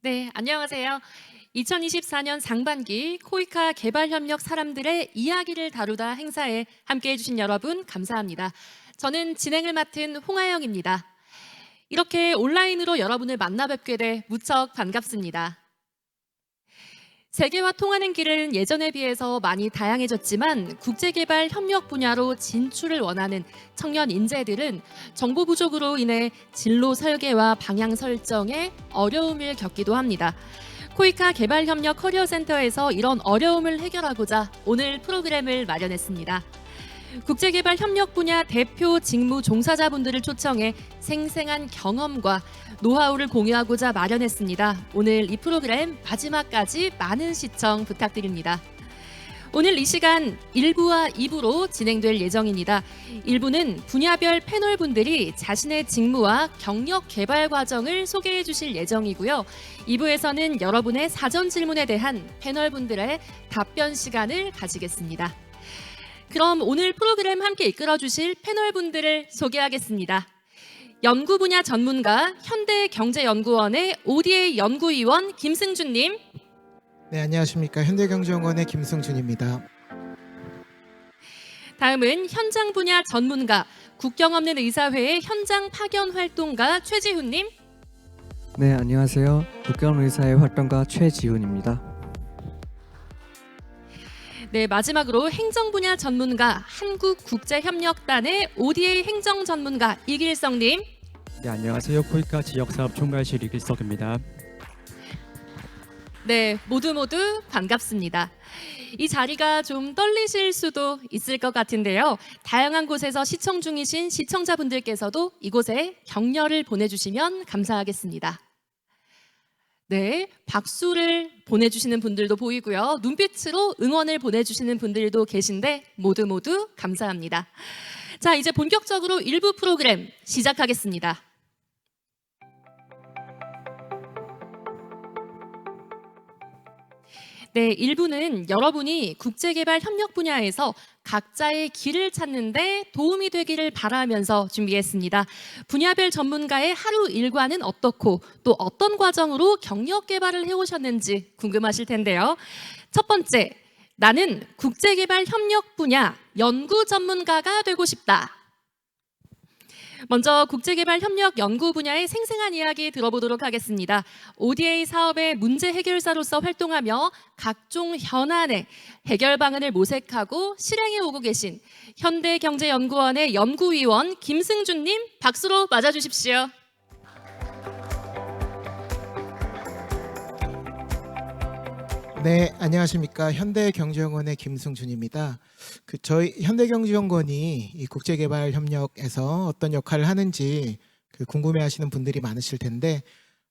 네, 안녕하세요. 2024년 상반기 코이카 개발협력 사람들의 이야기를 다루다 행사에 함께해 주신 여러분 감사합니다. 저는 진행을 맡은 홍아영입니다. 이렇게 온라인으로 여러분을 만나 뵙게 돼 무척 반갑습니다. 세계와 통하는 길은 예전에 비해서 많이 다양해졌지만 국제개발 협력 분야로 진출을 원하는 청년 인재들은 정보 부족으로 인해 진로 설계와 방향 설정에 어려움을 겪기도 합니다. 코이카 개발협력 커리어센터에서 이런 어려움을 해결하고자 오늘 프로그램을 마련했습니다. 국제개발 협력 분야 대표 직무 종사자분들을 초청해 생생한 경험과 노하우를 공유하고자 마련했습니다. 오늘 이 프로그램 마지막까지 많은 시청 부탁드립니다. 오늘 이 시간 1부와 2부로 진행될 예정입니다. 1부는 분야별 패널분들이 자신의 직무와 경력 개발 과정을 소개해 주실 예정이고요. 2부에서는 여러분의 사전 질문에 대한 패널분들의 답변 시간을 가지겠습니다. 그럼 오늘 프로그램 함께 이끌어 주실 패널분들을 소개하겠습니다. 연구 분야 전문가 현대경제연구원의 ODA 연구위원 김승준님. 네, 안녕하십니까. 현대경제연구원의 김승준입니다. 다음은 현장 분야 전문가 국경 없는 의사회의 현장 파견 활동가 최지훈님. 네, 안녕하세요. 국경의사회 활동가 최지훈입니다. 네, 마지막으로 행정 분야 전문가 한국국제협력단의 ODA 행정 전문가 이길성님. 네, 안녕하세요. 코이카 지역사업 총괄실 이길석입니다. 네, 모두 반갑습니다. 이 자리가 좀 떨리실 수도 있을 것 같은데요. 다양한 곳에서 시청 중이신 시청자분들께서도 이곳에 격려를 보내주시면 감사하겠습니다. 네, 박수를 보내주시는 분들도 보이고요. 눈빛으로 응원을 보내주시는 분들도 계신데 모두 감사합니다. 자, 이제 본격적으로 1부 프로그램 시작하겠습니다. 네, 1부는 여러분이 국제개발 협력 분야에서 각자의 길을 찾는데 도움이 되기를 바라면서 준비했습니다. 분야별 전문가의 하루 일과는 어떻고 또 어떤 과정으로 경력 개발을 해오셨는지 궁금하실 텐데요. 첫 번째, 나는 국제개발 협력 분야 연구 전문가가 되고 싶다. 먼저 국제개발 협력 연구 분야의 생생한 이야기 들어보도록 하겠습니다. ODA 사업의 문제 해결사로서 활동하며 각종 현안의 해결 방안을 모색하고 실행해 오고 계신 현대경제연구원의 연구위원 김승준님 박수로 맞아주십시오. 네, 안녕하십니까. 현대경제연구원의 김승준입니다. 저희 현대경제연구원이 이 국제개발협력에서 어떤 역할을 하는지 궁금해하시는 분들이 많으실 텐데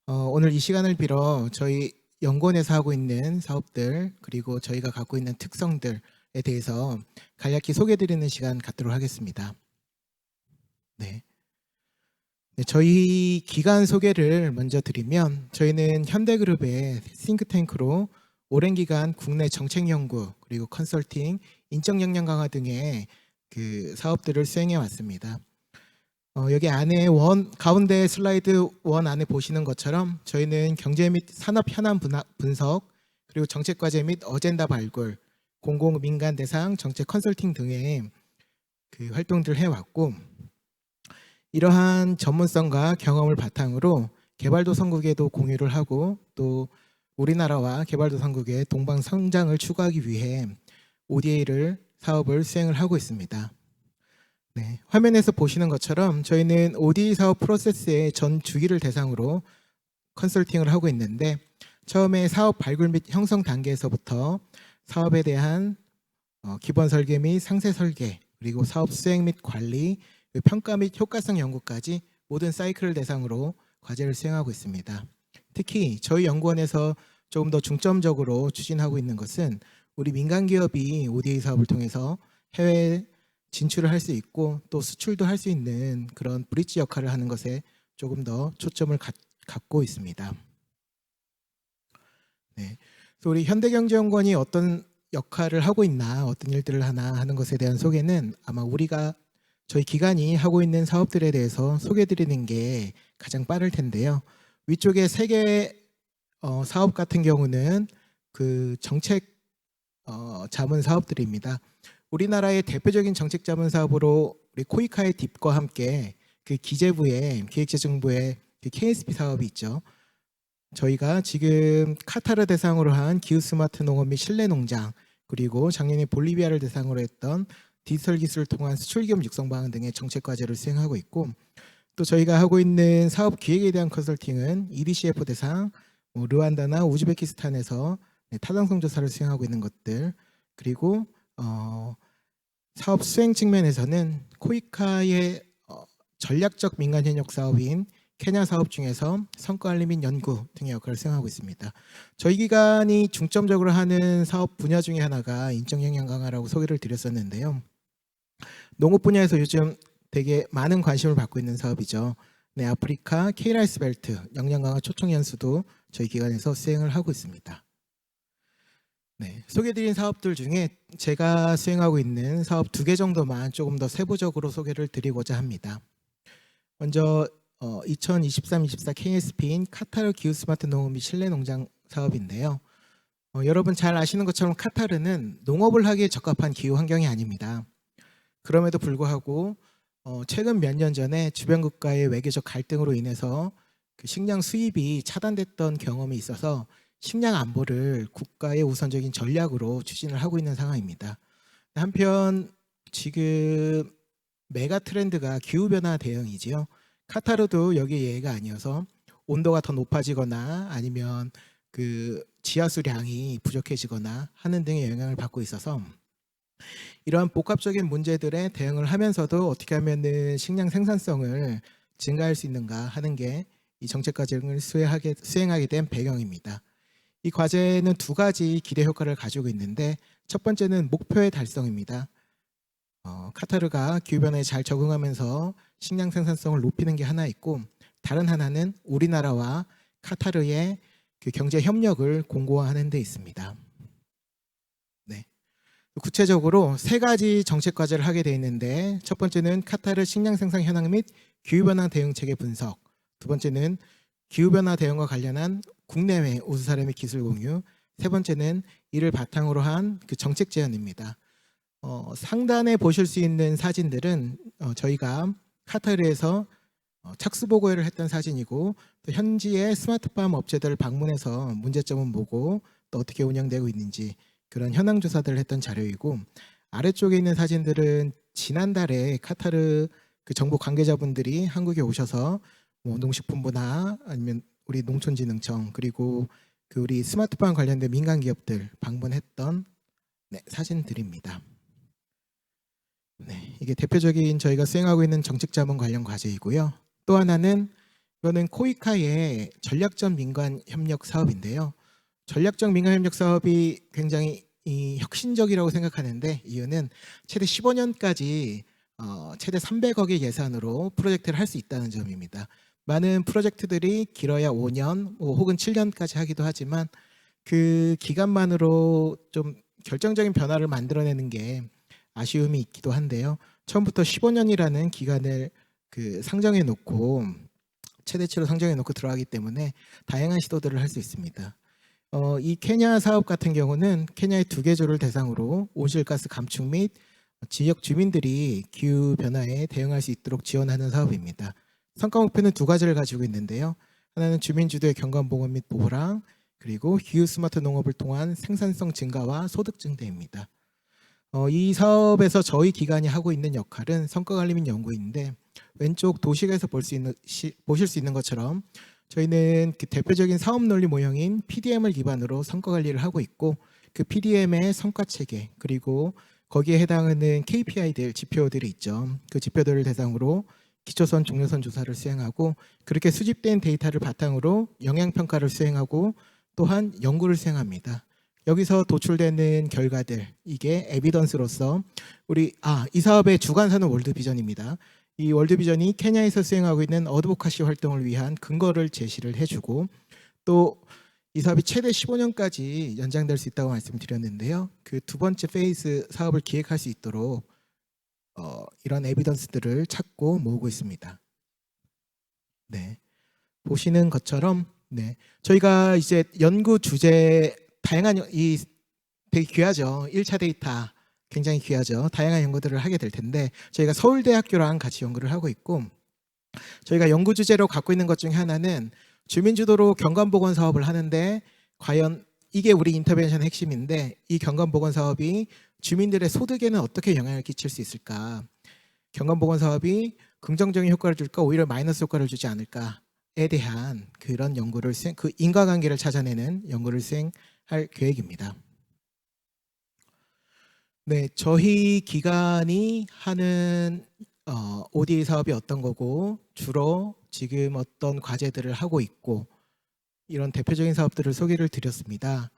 오늘 이 시간을 빌어 저희 연구원에서 하고 있는 사업들 그리고 저희가 갖고 있는 특성들에 대해서 간략히 소개해드리는 시간 갖도록 하겠습니다. 네. 네, 저희 기관 소개를 먼저 드리면 저희는 현대그룹의 싱크탱크로 오랜 기간 국내 정책 연구 그리고 컨설팅, 인적 역량 강화 등의 사업들을 수행해 왔습니다. 여기 안에 가운데 슬라이드 1 안에 보시는 것처럼 저희는 경제 및 산업 현안 분석 그리고 정책 과제 및 어젠다 발굴, 공공 민간 대상 정책 컨설팅 등의 활동들을 해왔고 이러한 전문성과 경험을 바탕으로 개발도상국에도 공유를 하고 또 우리나라와 개발도상국의 동방 성장을 추구하기 위해 ODA를 사업을 수행을 하고 있습니다. 네, 화면에서 보시는 것처럼 저희는 ODA 사업 프로세스의 전 주기를 대상으로 컨설팅을 하고 있는데 처음에 사업 발굴 및 형성 단계에서부터 사업에 대한 기본 설계 및 상세 설계 그리고 사업 수행 및 관리, 평가 및 효과성 연구까지 모든 사이클을 대상으로 과제를 수행하고 있습니다. 특히 저희 연구원에서 조금 더 중점적으로 추진하고 있는 것은 우리 민간 기업이 ODA 사업을 통해서 해외에 진출을 할 수 있고 또 수출도 할 수 있는 그런 브릿지 역할을 하는 것에 조금 더 초점을 갖고 있습니다. 네, 그래서 우리 현대경제연구원이 어떤 역할을 하고 있나 어떤 일들을 하나 하는 것에 대한 소개는 아마 저희 기관이 하고 있는 사업들에 대해서 소개해 드리는 게 가장 빠를 텐데요. 위쪽에 3개 사업 같은 경우는 그 정책 자문 사업들입니다. 우리나라의 대표적인 정책 자문 사업으로 우리 코이카의 딥과 함께 그 기재부의 기획재정부의 그 KSP 사업이 있죠. 저희가 지금 카타르 대상으로 한 기후 스마트 농업 및 실내 농장, 그리고 작년에 볼리비아를 대상으로 했던 디지털 기술을 통한 수출 기업 육성 방안 등의 정책 과제를 수행하고 있고, 또 저희가 하고 있는 사업 기획에 대한 컨설팅은 EDCF 대상, 르완다나 우즈베키스탄에서 타당성 조사를 수행하고 있는 것들, 그리고 사업 수행 측면에서는 코이카의 전략적 민간 현역 사업인 케냐 사업 중에서 성과 관리 및 연구 등의 역할을 수행하고 있습니다. 저희 기관이 중점적으로 하는 사업 분야 중에 하나가 인적 역량 강화라고 소개를 드렸었는데요. 농업 분야에서 요즘 되게 많은 관심을 받고 있는 사업이죠. 네, 아프리카 K라이스 벨트 역량 강화 초청 연수도 저희 기관에서 수행을 하고 있습니다. 네, 소개드린 사업들 중에 제가 수행하고 있는 사업 2개 정도만 조금 더 세부적으로 소개를 드리고자 합니다. 먼저 2023-24 KSP인 카타르 기후 스마트 농업 및 실내 농장 사업인데요. 여러분 잘 아시는 것처럼 카타르는 농업을 하기에 적합한 기후 환경이 아닙니다. 그럼에도 불구하고 최근 몇 년 전에 주변 국가의 외교적 갈등으로 인해서 그 식량 수입이 차단됐던 경험이 있어서 식량 안보를 국가의 우선적인 전략으로 추진을 하고 있는 상황입니다. 한편 지금 메가 트렌드가 기후변화 대응이지요. 카타르도 여기에 예외가 아니어서 온도가 더 높아지거나 아니면 그 지하수량이 부족해지거나 하는 등의 영향을 받고 있어서 이러한 복합적인 문제들에 대응을 하면서도 어떻게 하면은 식량 생산성을 증가할 수 있는가 하는 게 이 정책 과정을 수행하게 된 배경입니다. 이 과제는 2가지 기대 효과를 가지고 있는데, 첫 번째는 목표의 달성입니다. 카타르가 기후변화에 잘 적응하면서 식량 생산성을 높이는 게 하나 있고, 다른 하나는 우리나라와 카타르의 그 경제 협력을 공고화하는 데 있습니다. 네. 구체적으로 3가지 정책 과제를 하게 되어 있는데, 첫 번째는 카타르 식량 생산 현황 및 기후변화 대응 체계 분석, 2번째는 기후변화 대응과 관련한 국내외 우수 사례 및 기술 공유, 3번째는 이를 바탕으로 한 그 정책 제안입니다. 상단에 보실 수 있는 사진들은 저희가 카타르에서 착수 보고회를 했던 사진이고, 또 현지의 스마트팜 업체들을 방문해서 문제점은 뭐고 또 어떻게 운영되고 있는지 그런 현황 조사들을 했던 자료이고, 아래쪽에 있는 사진들은 지난달에 카타르 그 정부 관계자분들이 한국에 오셔서 뭐 농식품부나 아니면 우리 농촌진흥청, 그리고 그 우리 스마트팜 관련된 민간 기업들 방문했던 사진들입니다. 네, 이게 대표적인 저희가 수행하고 있는 정책 자문 관련 과제이고요. 또 하나는 이거는 코이카의 전략적 민간 협력 사업인데요. 전략적 민간 협력 사업이 굉장히 혁신적이라고 생각하는데, 이유는 최대 15년까지 최대 300억의 예산으로 프로젝트를 할 수 있다는 점입니다. 많은 프로젝트들이 길어야 5년 혹은 7년까지 하기도 하지만 그 기간만으로 좀 결정적인 변화를 만들어내는 게 아쉬움이 있기도 한데요. 처음부터 15년이라는 기간을 그 상정해 놓고 최대치로 상정해 놓고 들어가기 때문에 다양한 시도들을 할 수 있습니다. 이 케냐 사업 같은 경우는 케냐의 2개조를 대상으로 온실가스 감축 및 지역 주민들이 기후 변화에 대응할 수 있도록 지원하는 사업입니다. 성과 목표는 2가지를 가지고 있는데요. 하나는 주민 주도의 경관보건 및 보호랑, 그리고 기후 스마트 농업을 통한 생산성 증가와 소득 증대입니다. 이 사업에서 저희 기관이 하고 있는 역할은 성과 관리 및 연구인데, 왼쪽 도식에서 보실 수 있는 것처럼 저희는 그 대표적인 사업 논리 모형인 PDM을 기반으로 성과 관리를 하고 있고, 그 PDM의 성과 체계, 그리고 거기에 해당하는 KPI들, 지표들이 있죠. 그 지표들을 대상으로 기초선, 종료선 조사를 수행하고, 그렇게 수집된 데이터를 바탕으로 영향평가를 수행하고, 또한 연구를 수행합니다. 여기서 도출되는 결과들, 이게 에비던스로서 이 사업의 주관사는 월드비전입니다. 이 월드비전이 케냐에서 수행하고 있는 어드보카시 활동을 위한 근거를 제시를 해주고, 또 이 사업이 최대 15년까지 연장될 수 있다고 말씀드렸는데요. 그 2번째 페이즈 사업을 기획할 수 있도록 이런 에비던스들을 찾고 모으고 있습니다. 네, 보시는 것처럼 네, 저희가 이제 연구 주제 다양한 이 되게 귀하죠. 1차 데이터 굉장히 귀하죠. 다양한 연구들을 하게 될 텐데 저희가 서울대학교랑 같이 연구를 하고 있고 저희가 연구 주제로 갖고 있는 것 중에 하나는 주민주도로 경관복원 사업을 하는데 과연 이게 우리 인터벤션의 핵심인데 이 경관복원 사업이 주민들의 소득에는 어떻게 영향을 끼칠 수 있을까? 경관복원 사업이 긍정적인 효과를 줄까 오히려 마이너스 효과를 주지 않을까에 대한 그런 연구를 그 인과관계를 찾아내는 연구를 수행할 계획입니다. 네, 저희 기관이 하는 ODA 사업이 어떤 거고 주로 지금 어떤 과제들을 하고 있고 이런 대표적인 사업들을 소개를 드렸습니다.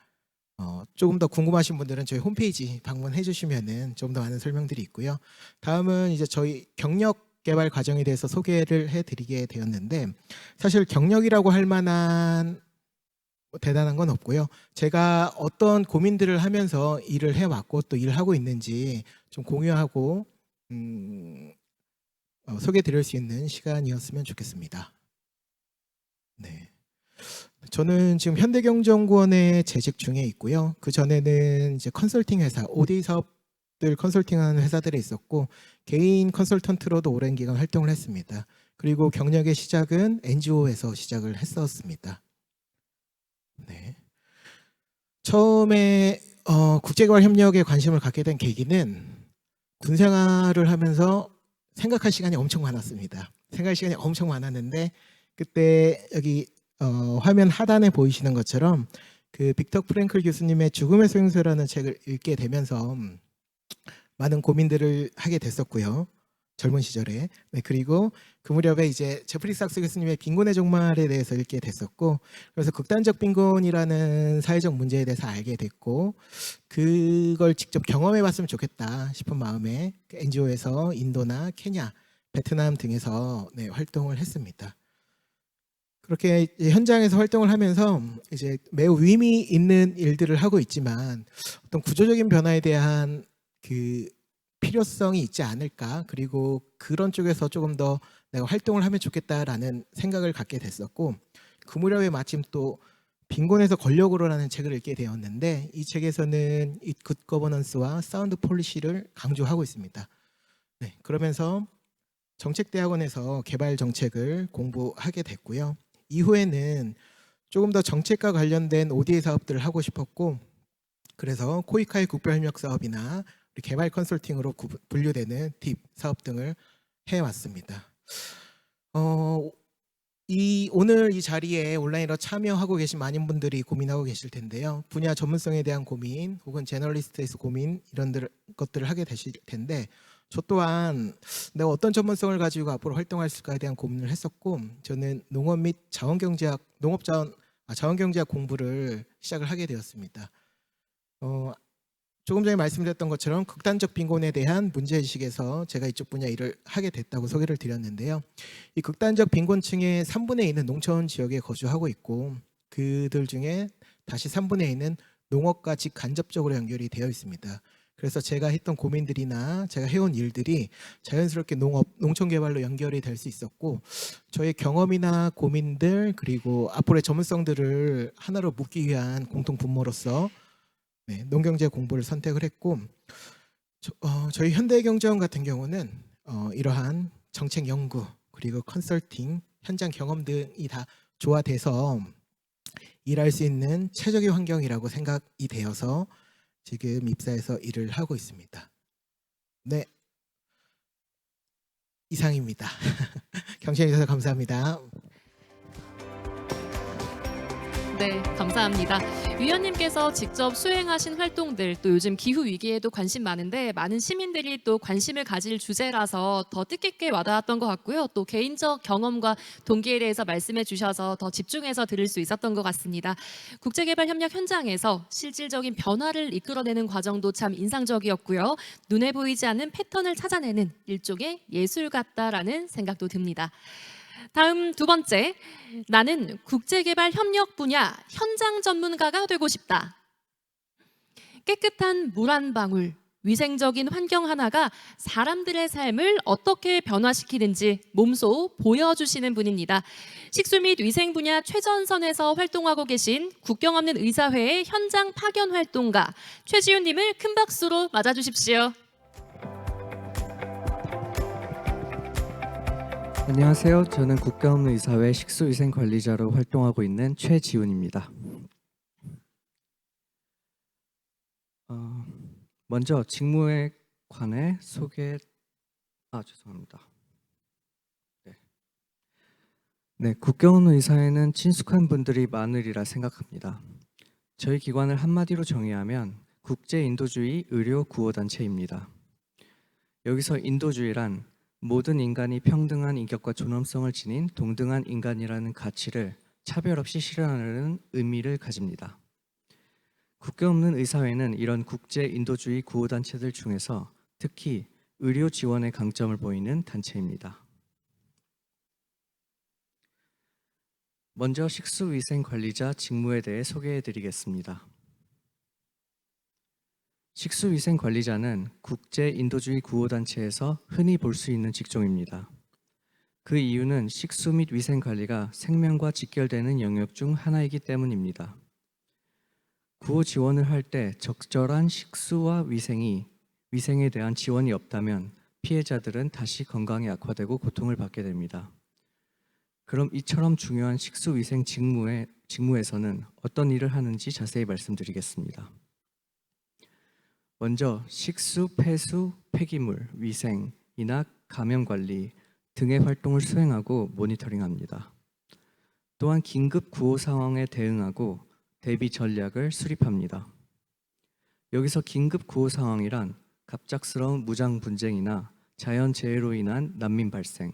조금 더 궁금하신 분들은 저희 홈페이지 방문해 주시면은 좀 더 많은 설명들이 있고요. 다음은 이제 저희 경력 개발 과정에 대해서 소개를 해드리게 되었는데 사실 경력이라고 할 만한 대단한 건 없고요. 제가 어떤 고민들을 하면서 일을 해왔고 또 일하고 있는지 좀 공유하고 소개해 드릴 수 있는 시간이었으면 좋겠습니다. 네, 저는 지금 현대경제연구원에 재직 중에 있고요. 그 전에는 이제 컨설팅 회사, ODA 사업들 컨설팅하는 회사들에 있었고 개인 컨설턴트로도 오랜 기간 활동을 했습니다. 그리고 경력의 시작은 NGO에서 시작을 했었습니다. 네. 처음에 국제개발 협력에 관심을 갖게 된 계기는 군 생활을 하면서 생각할 시간이 엄청 많았습니다. 생각할 시간이 엄청 많았는데 그때 여기 화면 하단에 보이시는 것처럼 그 빅터 프랭클 교수님의 죽음의 소용서라는 책을 읽게 되면서 많은 고민들을 하게 됐었고요. 젊은 시절에. 네, 그리고 그 무렵에 이제 제프리 삭스 교수님의 빈곤의 종말에 대해서 읽게 됐었고 그래서 극단적 빈곤이라는 사회적 문제에 대해서 알게 됐고 그걸 직접 경험해 봤으면 좋겠다 싶은 마음에 NGO에서 인도나 케냐, 베트남 등에서 네, 활동을 했습니다. 그렇게 현장에서 활동을 하면서 이제 매우 의미 있는 일들을 하고 있지만 어떤 구조적인 변화에 대한 그 필요성이 있지 않을까 그리고 그런 쪽에서 조금 더 내가 활동을 하면 좋겠다라는 생각을 갖게 됐었고 그 무렵에 마침 또 빈곤에서 권력으로라는 책을 읽게 되었는데 이 책에서는 이 굿 거버넌스와 사운드 폴리시를 강조하고 있습니다. 네, 그러면서 정책대학원에서 개발 정책을 공부하게 됐고요. 이후에는 조금 더 정책과 관련된 ODA 사업들을 하고 싶었고 그래서 코이카의 국별협력 사업이나 개발 컨설팅으로 분류되는 딥 사업 등을 해왔습니다. 오늘 이 자리에 온라인으로 참여하고 계신 많은 분들이 고민하고 계실 텐데요. 분야 전문성에 대한 고민 혹은 제너럴리스트에서 고민 이런 것들을 하게 되실 텐데 저 또한 내가 어떤 전문성을 가지고 앞으로 활동할 수까에 대한 고민을 했었고 저는 농업 및 자원경제학 자원경제학 공부를 시작을 하게 되었습니다. 조금 전에 말씀드렸던 것처럼 극단적 빈곤에 대한 문제의식에서 제가 이쪽 분야 일을 하게 됐다고 소개를 드렸는데요. 이 극단적 빈곤층의 3분의 2는 농촌 지역에 거주하고 있고 그들 중에 다시 3분의 2는 농업과 직간접적으로 연결이 되어 있습니다. 그래서 제가 했던 고민들이나 제가 해온 일들이 자연스럽게 농촌 개발로 연결이 될 수 있었고 저의 경험이나 고민들 그리고 앞으로의 전문성들을 하나로 묶기 위한 공통 분모로서 네, 농경제 공부를 선택을 했고 저희 현대경제원 같은 경우는 이러한 정책 연구 그리고 컨설팅 현장 경험 등이 다 조화돼서 일할 수 있는 최적의 환경이라고 생각이 되어서 지금 입사해서 일을 하고 있습니다. 네, 이상입니다. 경청해 주셔서 감사합니다. 네, 감사합니다. 위원님께서 직접 수행하신 활동들 또 요즘 기후 위기에도 관심 많은데 많은 시민들이 또 관심을 가질 주제라서 더 뜻깊게 와닿았던 것 같고요. 또 개인적 경험과 동기에 대해서 말씀해 주셔서 더 집중해서 들을 수 있었던 것 같습니다. 국제개발협력 현장에서 실질적인 변화를 이끌어내는 과정도 참 인상적이었고요. 눈에 보이지 않는 패턴을 찾아내는 일종의 예술 같다라는 생각도 듭니다. 다음 두 번째, 나는 국제개발 협력 분야 현장 전문가가 되고 싶다. 깨끗한 물 한 방울 위생적인 환경 하나가 사람들의 삶을 어떻게 변화시키는지 몸소 보여주시는 분입니다. 식수 및 위생 분야 최전선에서 활동하고 계신 국경 없는 의사회의 현장 파견 활동가 최지훈님을 큰 박수로 맞아주십시오. 안녕하세요. 저는 국경 없는 의사회 식수위생관리자로 활동하고 있는 최지훈입니다. 먼저 직무에 관해 죄송합니다. 네, 국경 없는 의사회는 친숙한 분들이 많으리라 생각합니다. 저희 기관을 한마디로 정의하면 국제 인도주의 의료 구호단체입니다. 여기서 인도주의란 모든 인간이 평등한 인격과 존엄성을 지닌 동등한 인간이라는 가치를 차별 없이 실현하려는 의미를 가집니다. 국경 없는 의사회는 이런 국제 인도주의 구호단체들 중에서 특히 의료 지원의 강점을 보이는 단체입니다. 먼저 식수위생관리자 직무에 대해 소개해드리겠습니다. 식수위생관리자는 국제 인도주의 구호단체에서 흔히 볼 수 있는 직종입니다. 그 이유는 식수 및 위생관리가 생명과 직결되는 영역 중 하나이기 때문입니다. 구호 지원을 할 때 적절한 식수와 위생에 대한 지원이 없다면 피해자들은 다시 건강이 악화되고 고통을 받게 됩니다. 그럼 이처럼 중요한 식수위생 직무에서는 어떤 일을 하는지 자세히 말씀드리겠습니다. 먼저 식수, 폐수, 폐기물, 위생, 인학, 감염 관리 등의 활동을 수행하고 모니터링합니다. 또한 긴급 구호 상황에 대응하고 대비 전략을 수립합니다. 여기서 긴급 구호 상황이란 갑작스러운 무장 분쟁이나 자연재해로 인한 난민 발생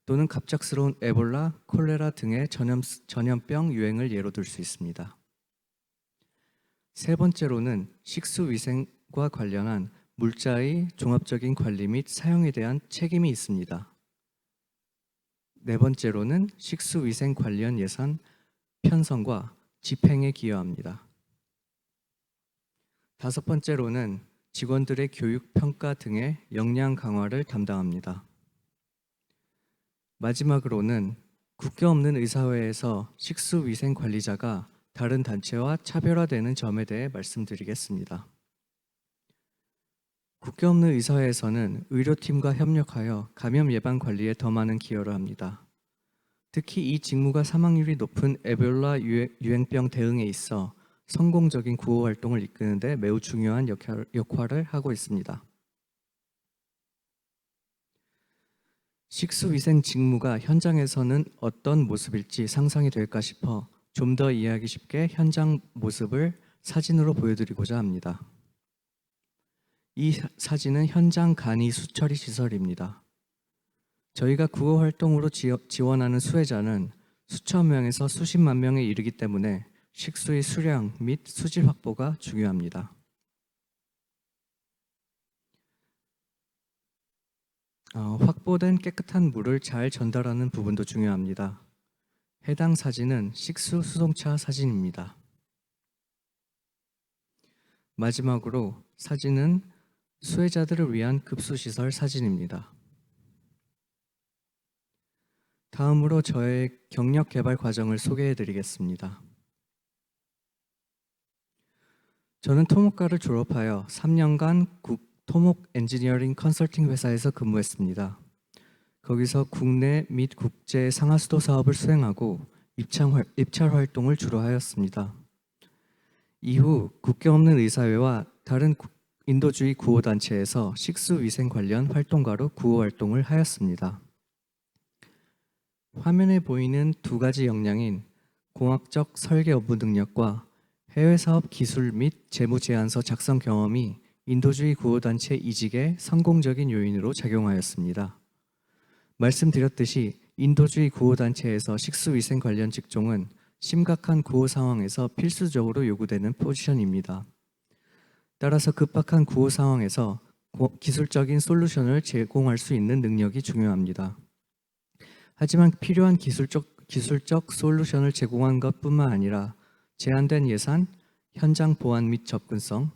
또는 갑작스러운 에볼라, 콜레라 등의 전염병 유행을 예로 들 수 있습니다. 세 번째로는 식수위생과 관련한 물자의 종합적인 관리 및 사용에 대한 책임이 있습니다. 네 번째로는 식수위생 관련 예산 편성과 집행에 기여합니다. 다섯 번째로는 직원들의 교육, 평가 등의 역량 강화를 담당합니다. 마지막으로는 국경 없는 의사회에서 식수위생 관리자가 다른 단체와 차별화되는 점에 대해 말씀드리겠습니다. 국경 없는 의사회에서는 의료팀과 협력하여 감염 예방 관리에 더 많은 기여를 합니다. 특히 이 직무가 사망률이 높은 에볼라 유행병 대응에 있어 성공적인 구호 활동을 이끄는 데 매우 중요한 역할을 하고 있습니다. 식수위생 직무가 현장에서는 어떤 모습일지 상상이 될까 싶어 좀 더 이해하기 쉽게 현장 모습을 사진으로 보여드리고자 합니다. 이 사진은 현장 간이 수처리 시설입니다. 저희가 구호 활동으로 지원하는 수혜자는 수천 명에서 수십만 명에 이르기 때문에 식수의 수량 및 수질 확보가 중요합니다. 확보된 깨끗한 물을 잘 전달하는 부분도 중요합니다. 해당 사진은 식수 수송차 사진입니다. 마지막으로 사진은 수혜자들을 위한 급수시설 사진입니다. 다음으로 저의 경력 개발 과정을 소개해 드리겠습니다. 저는 토목과를 졸업하여 3년간 토목 엔지니어링 컨설팅 회사에서 근무했습니다. 거기서 국내 및 국제 상하수도 사업을 수행하고 입찰 활동을 주로 하였습니다. 이후 국경 없는 의사회와 다른 인도주의 구호단체에서 식수위생 관련 활동가로 구호 활동을 하였습니다. 화면에 보이는 두 가지 역량인 공학적 설계 업무 능력과 해외 사업 기술 및 재무 제안서 작성 경험이 인도주의 구호단체 이직의 성공적인 요인으로 작용하였습니다. 말씀드렸듯이 인도주의 구호단체에서 식수위생 관련 직종은 심각한 구호 상황에서 필수적으로 요구되는 포지션입니다. 따라서 급박한 구호 상황에서 기술적인 솔루션을 제공할 수 있는 능력이 중요합니다. 하지만 필요한 기술적 솔루션을 제공한 것뿐만 아니라 제한된 예산, 현장 보안 및 접근성,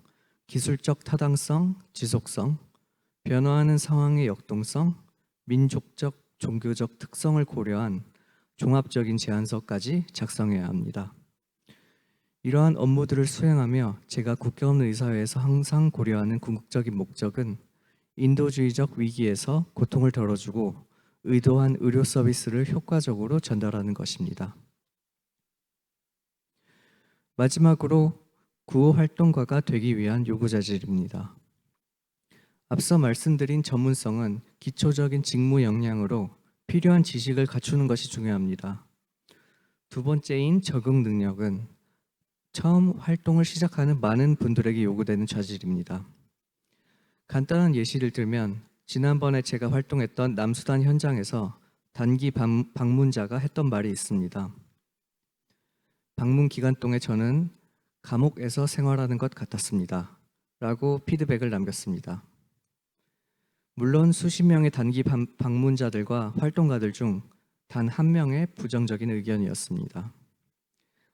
기술적 타당성, 지속성, 변화하는 상황의 역동성, 민족적, 종교적 특성을 고려한 종합적인 제안서까지 작성해야 합니다. 이러한 업무들을 수행하며 제가 국경없는 의사회에서 항상 고려하는 궁극적인 목적은 인도주의적 위기에서 고통을 덜어주고 의도한 의료 서비스를 효과적으로 전달하는 것입니다. 마지막으로 구호 활동가가 되기 위한 요구자질입니다. 앞서 말씀드린 전문성은 기초적인 직무 역량으로 필요한 지식을 갖추는 것이 중요합니다. 두 번째인 적응 능력은 처음 활동을 시작하는 많은 분들에게 요구되는 자질입니다. 간단한 예시를 들면 지난번에 제가 활동했던 남수단 현장에서 단기 방문자가 했던 말이 있습니다. 방문 기간 동안 저는 감옥에서 생활하는 것 같았습니다. 라고 피드백을 남겼습니다. 물론 수십 명의 단기 방문자들과 활동가들 중 단 한 명의 부정적인 의견이었습니다.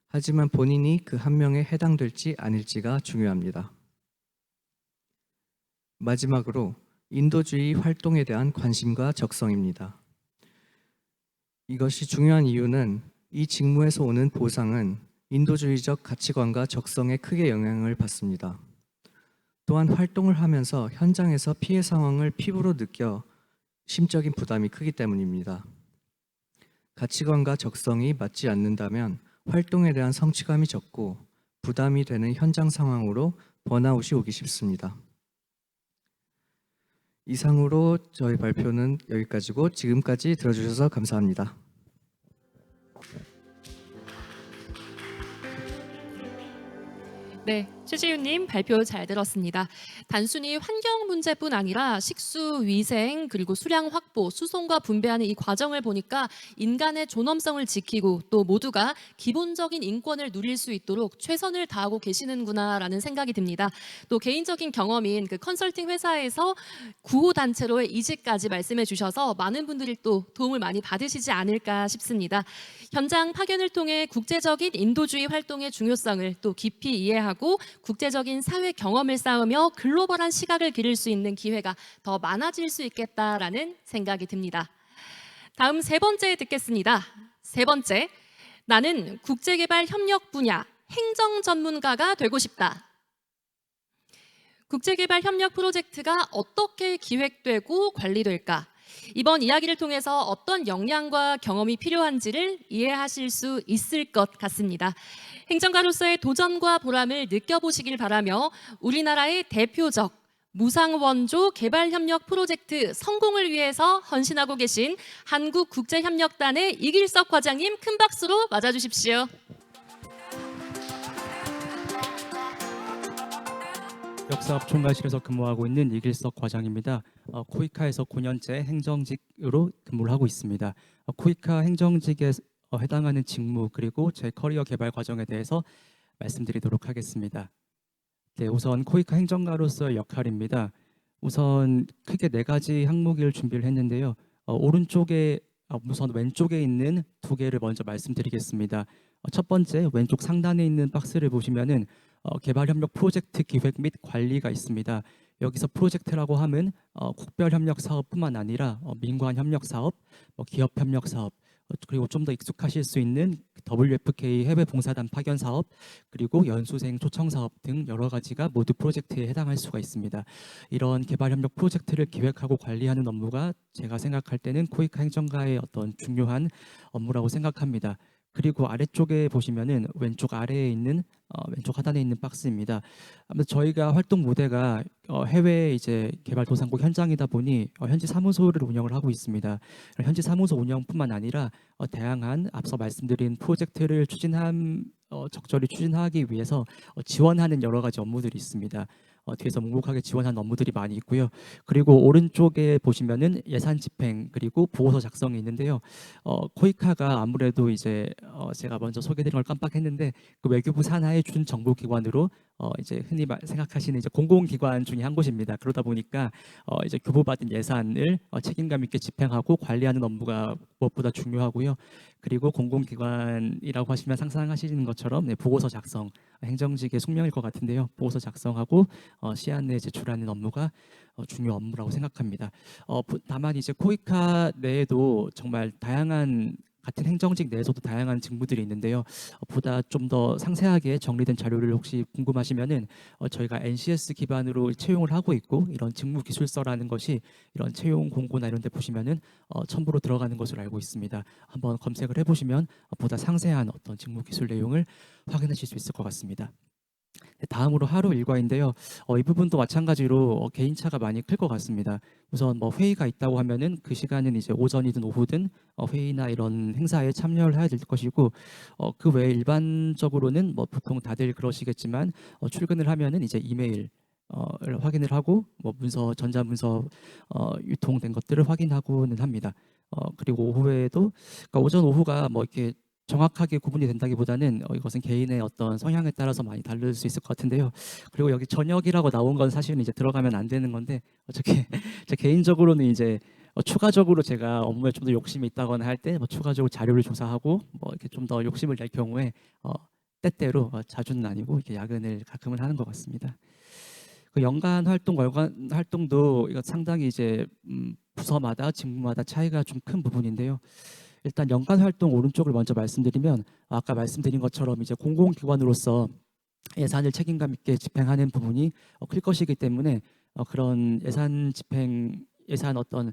하지만 본인이 그 한 명에 해당될지 아닐지가 중요합니다. 마지막으로 인도주의 활동에 대한 관심과 적성입니다. 이것이 중요한 이유는 이 직무에서 오는 보상은 인도주의적 가치관과 적성에 크게 영향을 받습니다. 또한 활동을 하면서 현장에서 피해 상황을 피부로 느껴 심적인 부담이 크기 때문입니다. 가치관과 적성이 맞지 않는다면 활동에 대한 성취감이 적고 부담이 되는 현장 상황으로 번아웃이 오기 쉽습니다. 이상으로 저희 발표는 여기까지고 지금까지 들어주셔서 감사합니다. 네, 최지윤님 발표 잘 들었습니다. 단순히 환경 문제뿐 아니라 식수, 위생, 그리고 수량 확보, 수송과 분배하는 이 과정을 보니까 인간의 존엄성을 지키고 또 모두가 기본적인 인권을 누릴 수 있도록 최선을 다하고 계시는구나라는 생각이 듭니다. 또 개인적인 경험인 그 컨설팅 회사에서 구호단체로의 이직까지 말씀해 주셔서 많은 분들이 또 도움을 많이 받으시지 않을까 싶습니다. 현장 파견을 통해 국제적인 인도주의 활동의 중요성을 또 깊이 이해하고 국제적인 사회 경험을 쌓으며 글로벌한 시각을 기를 수 있는 기회가 더 많아질 수 있겠다라는 생각이 듭니다. 다음 세 번째 듣겠습니다. 세 번째, 나는 국제개발 협력 분야 행정 전문가가 되고 싶다. 국제개발 협력 프로젝트가 어떻게 기획되고 관리될까? 이번 이야기를 통해서 어떤 역량과 경험이 필요한지를 이해하실 수 있을 것 같습니다. 행정가로서의 도전과 보람을 느껴보시길 바라며 우리나라의 대표적 무상원조 개발협력 프로젝트 성공을 위해서 헌신하고 계신 한국국제협력단의 이길석 과장님 큰 박수로 맞아주십시오. 역사업 총괄실에서 근무하고 있는 이길석 과장입니다. 코이카에서 9년째 행정직으로 근무를 하고 있습니다. 코이카 행정직에 해당하는 직무 그리고 제 커리어 개발 과정에 대해서 말씀드리도록 하겠습니다. 네, 우선 코이카 행정가로서의 역할입니다. 우선 크게 4가지 항목을 준비를 했는데요. 우선 왼쪽에 있는 2개를 먼저 말씀드리겠습니다. 첫 번째 왼쪽 상단에 있는 박스를 보시면은 개발협력 프로젝트 기획 및 관리가 있습니다. 여기서 프로젝트라고 하면 국별협력 사업뿐만 아니라 민관협력 사업, 기업협력 사업, 그리고 좀 더 익숙하실 수 있는 WFK 해외 봉사단 파견 사업, 그리고 연수생 초청 사업 등 여러 가지가 모두 프로젝트에 해당할 수가 있습니다. 이런 개발협력 프로젝트를 기획하고 관리하는 업무가 제가 생각할 때는 코이카 행정가의 어떤 중요한 업무라고 생각합니다. 그리고 아래쪽에 보시면은 왼쪽 아래에 있는 왼쪽 하단에 있는 박스입니다. 아무튼 저희가 활동 무대가 해외 이제 개발도상국 현장이다 보니 현지 사무소를 운영을 하고 있습니다. 현지 사무소 운영뿐만 아니라 다양한 앞서 말씀드린 프로젝트를 적절히 추진하기 위해서 지원하는 여러 가지 업무들이 있습니다. 뒤에서 묵묵하게 지원하는 업무들이 많이 있고요. 그리고 오른쪽에 보시면은 예산 집행 그리고 보고서 작성이 있는데요. 코이카가 아무래도 이제 제가 먼저 소개드린 걸 깜빡했는데 그 외교부 산하의 준 정보기관으로 이제 흔히 생각하시는 이제 공공기관 중에 한 곳입니다. 그러다 보니까 이제 교부받은 예산을 책임감 있게 집행하고 관리하는 업무가 무엇보다 중요하고요. 그리고 공공기관이라고 하시면 상상하시는 것처럼 보고서 작성, 행정직의 숙명일 것 같은데요. 보고서 작성하고 시한 내에 제출하는 업무가 중요 업무라고 생각합니다. 다만 이제 코이카 내에도 정말 다양한 같은 행정직 내에서도 다양한 직무들이 있는데요. 보다 좀 더 상세하게 정리된 자료를 혹시 궁금하시면은 저희가 NCS 기반으로 채용을 하고 있고 이런 직무 기술서라는 것이 이런 채용 공고나 이런 데 보시면은 첨부로 들어가는 것으로 알고 있습니다. 한번 검색을 해보시면 보다 상세한 어떤 직무 기술 내용을 확인하실 수 있을 것 같습니다. 네, 다음으로 하루 일과인데요. 이 부분도 마찬가지로 개인차가 많이 클 것 같습니다. 우선 뭐 회의가 있다고 하면은 그 시간은 이제 오전이든 오후든 회의나 이런 행사에 참여를 해야 될 것이고 그 외에 일반적으로는 뭐 보통 다들 그러시겠지만 출근을 하면은 이제 이메일 를 확인을 하고 뭐 문서 전자문서 유통된 것들을 확인하고는 합니다. 그리고 오후에도 그러니까 오전 오후가 뭐 이렇게 정확하게 구분이 된다기보다는 이것은 개인의 어떤 성향에 따라서 많이 다를 수 있을 것 같은데요. 그리고 여기 저녁이라고 나온 건 사실은 이제 들어가면 안 되는 건데 어떻게 제 개인적으로는 이제 추가적으로 제가 업무에 좀 더 욕심이 있다거나 할 때 뭐 추가적으로 자료를 조사하고 뭐 이렇게 좀 더 욕심을 낼 경우에 때때로 자주는 아니고 이렇게 야근을 가끔은 하는 것 같습니다. 그 연간 활동, 월간 활동도 이거 상당히 이제 부서마다 직무마다 차이가 좀 큰 부분인데요. 일단 연간 활동 오른쪽을 먼저 말씀드리면 아까 말씀드린 것처럼 이제 공공기관으로서 예산을 책임감 있게 집행하는 부분이 클 것이기 때문에 그런 예산 어떤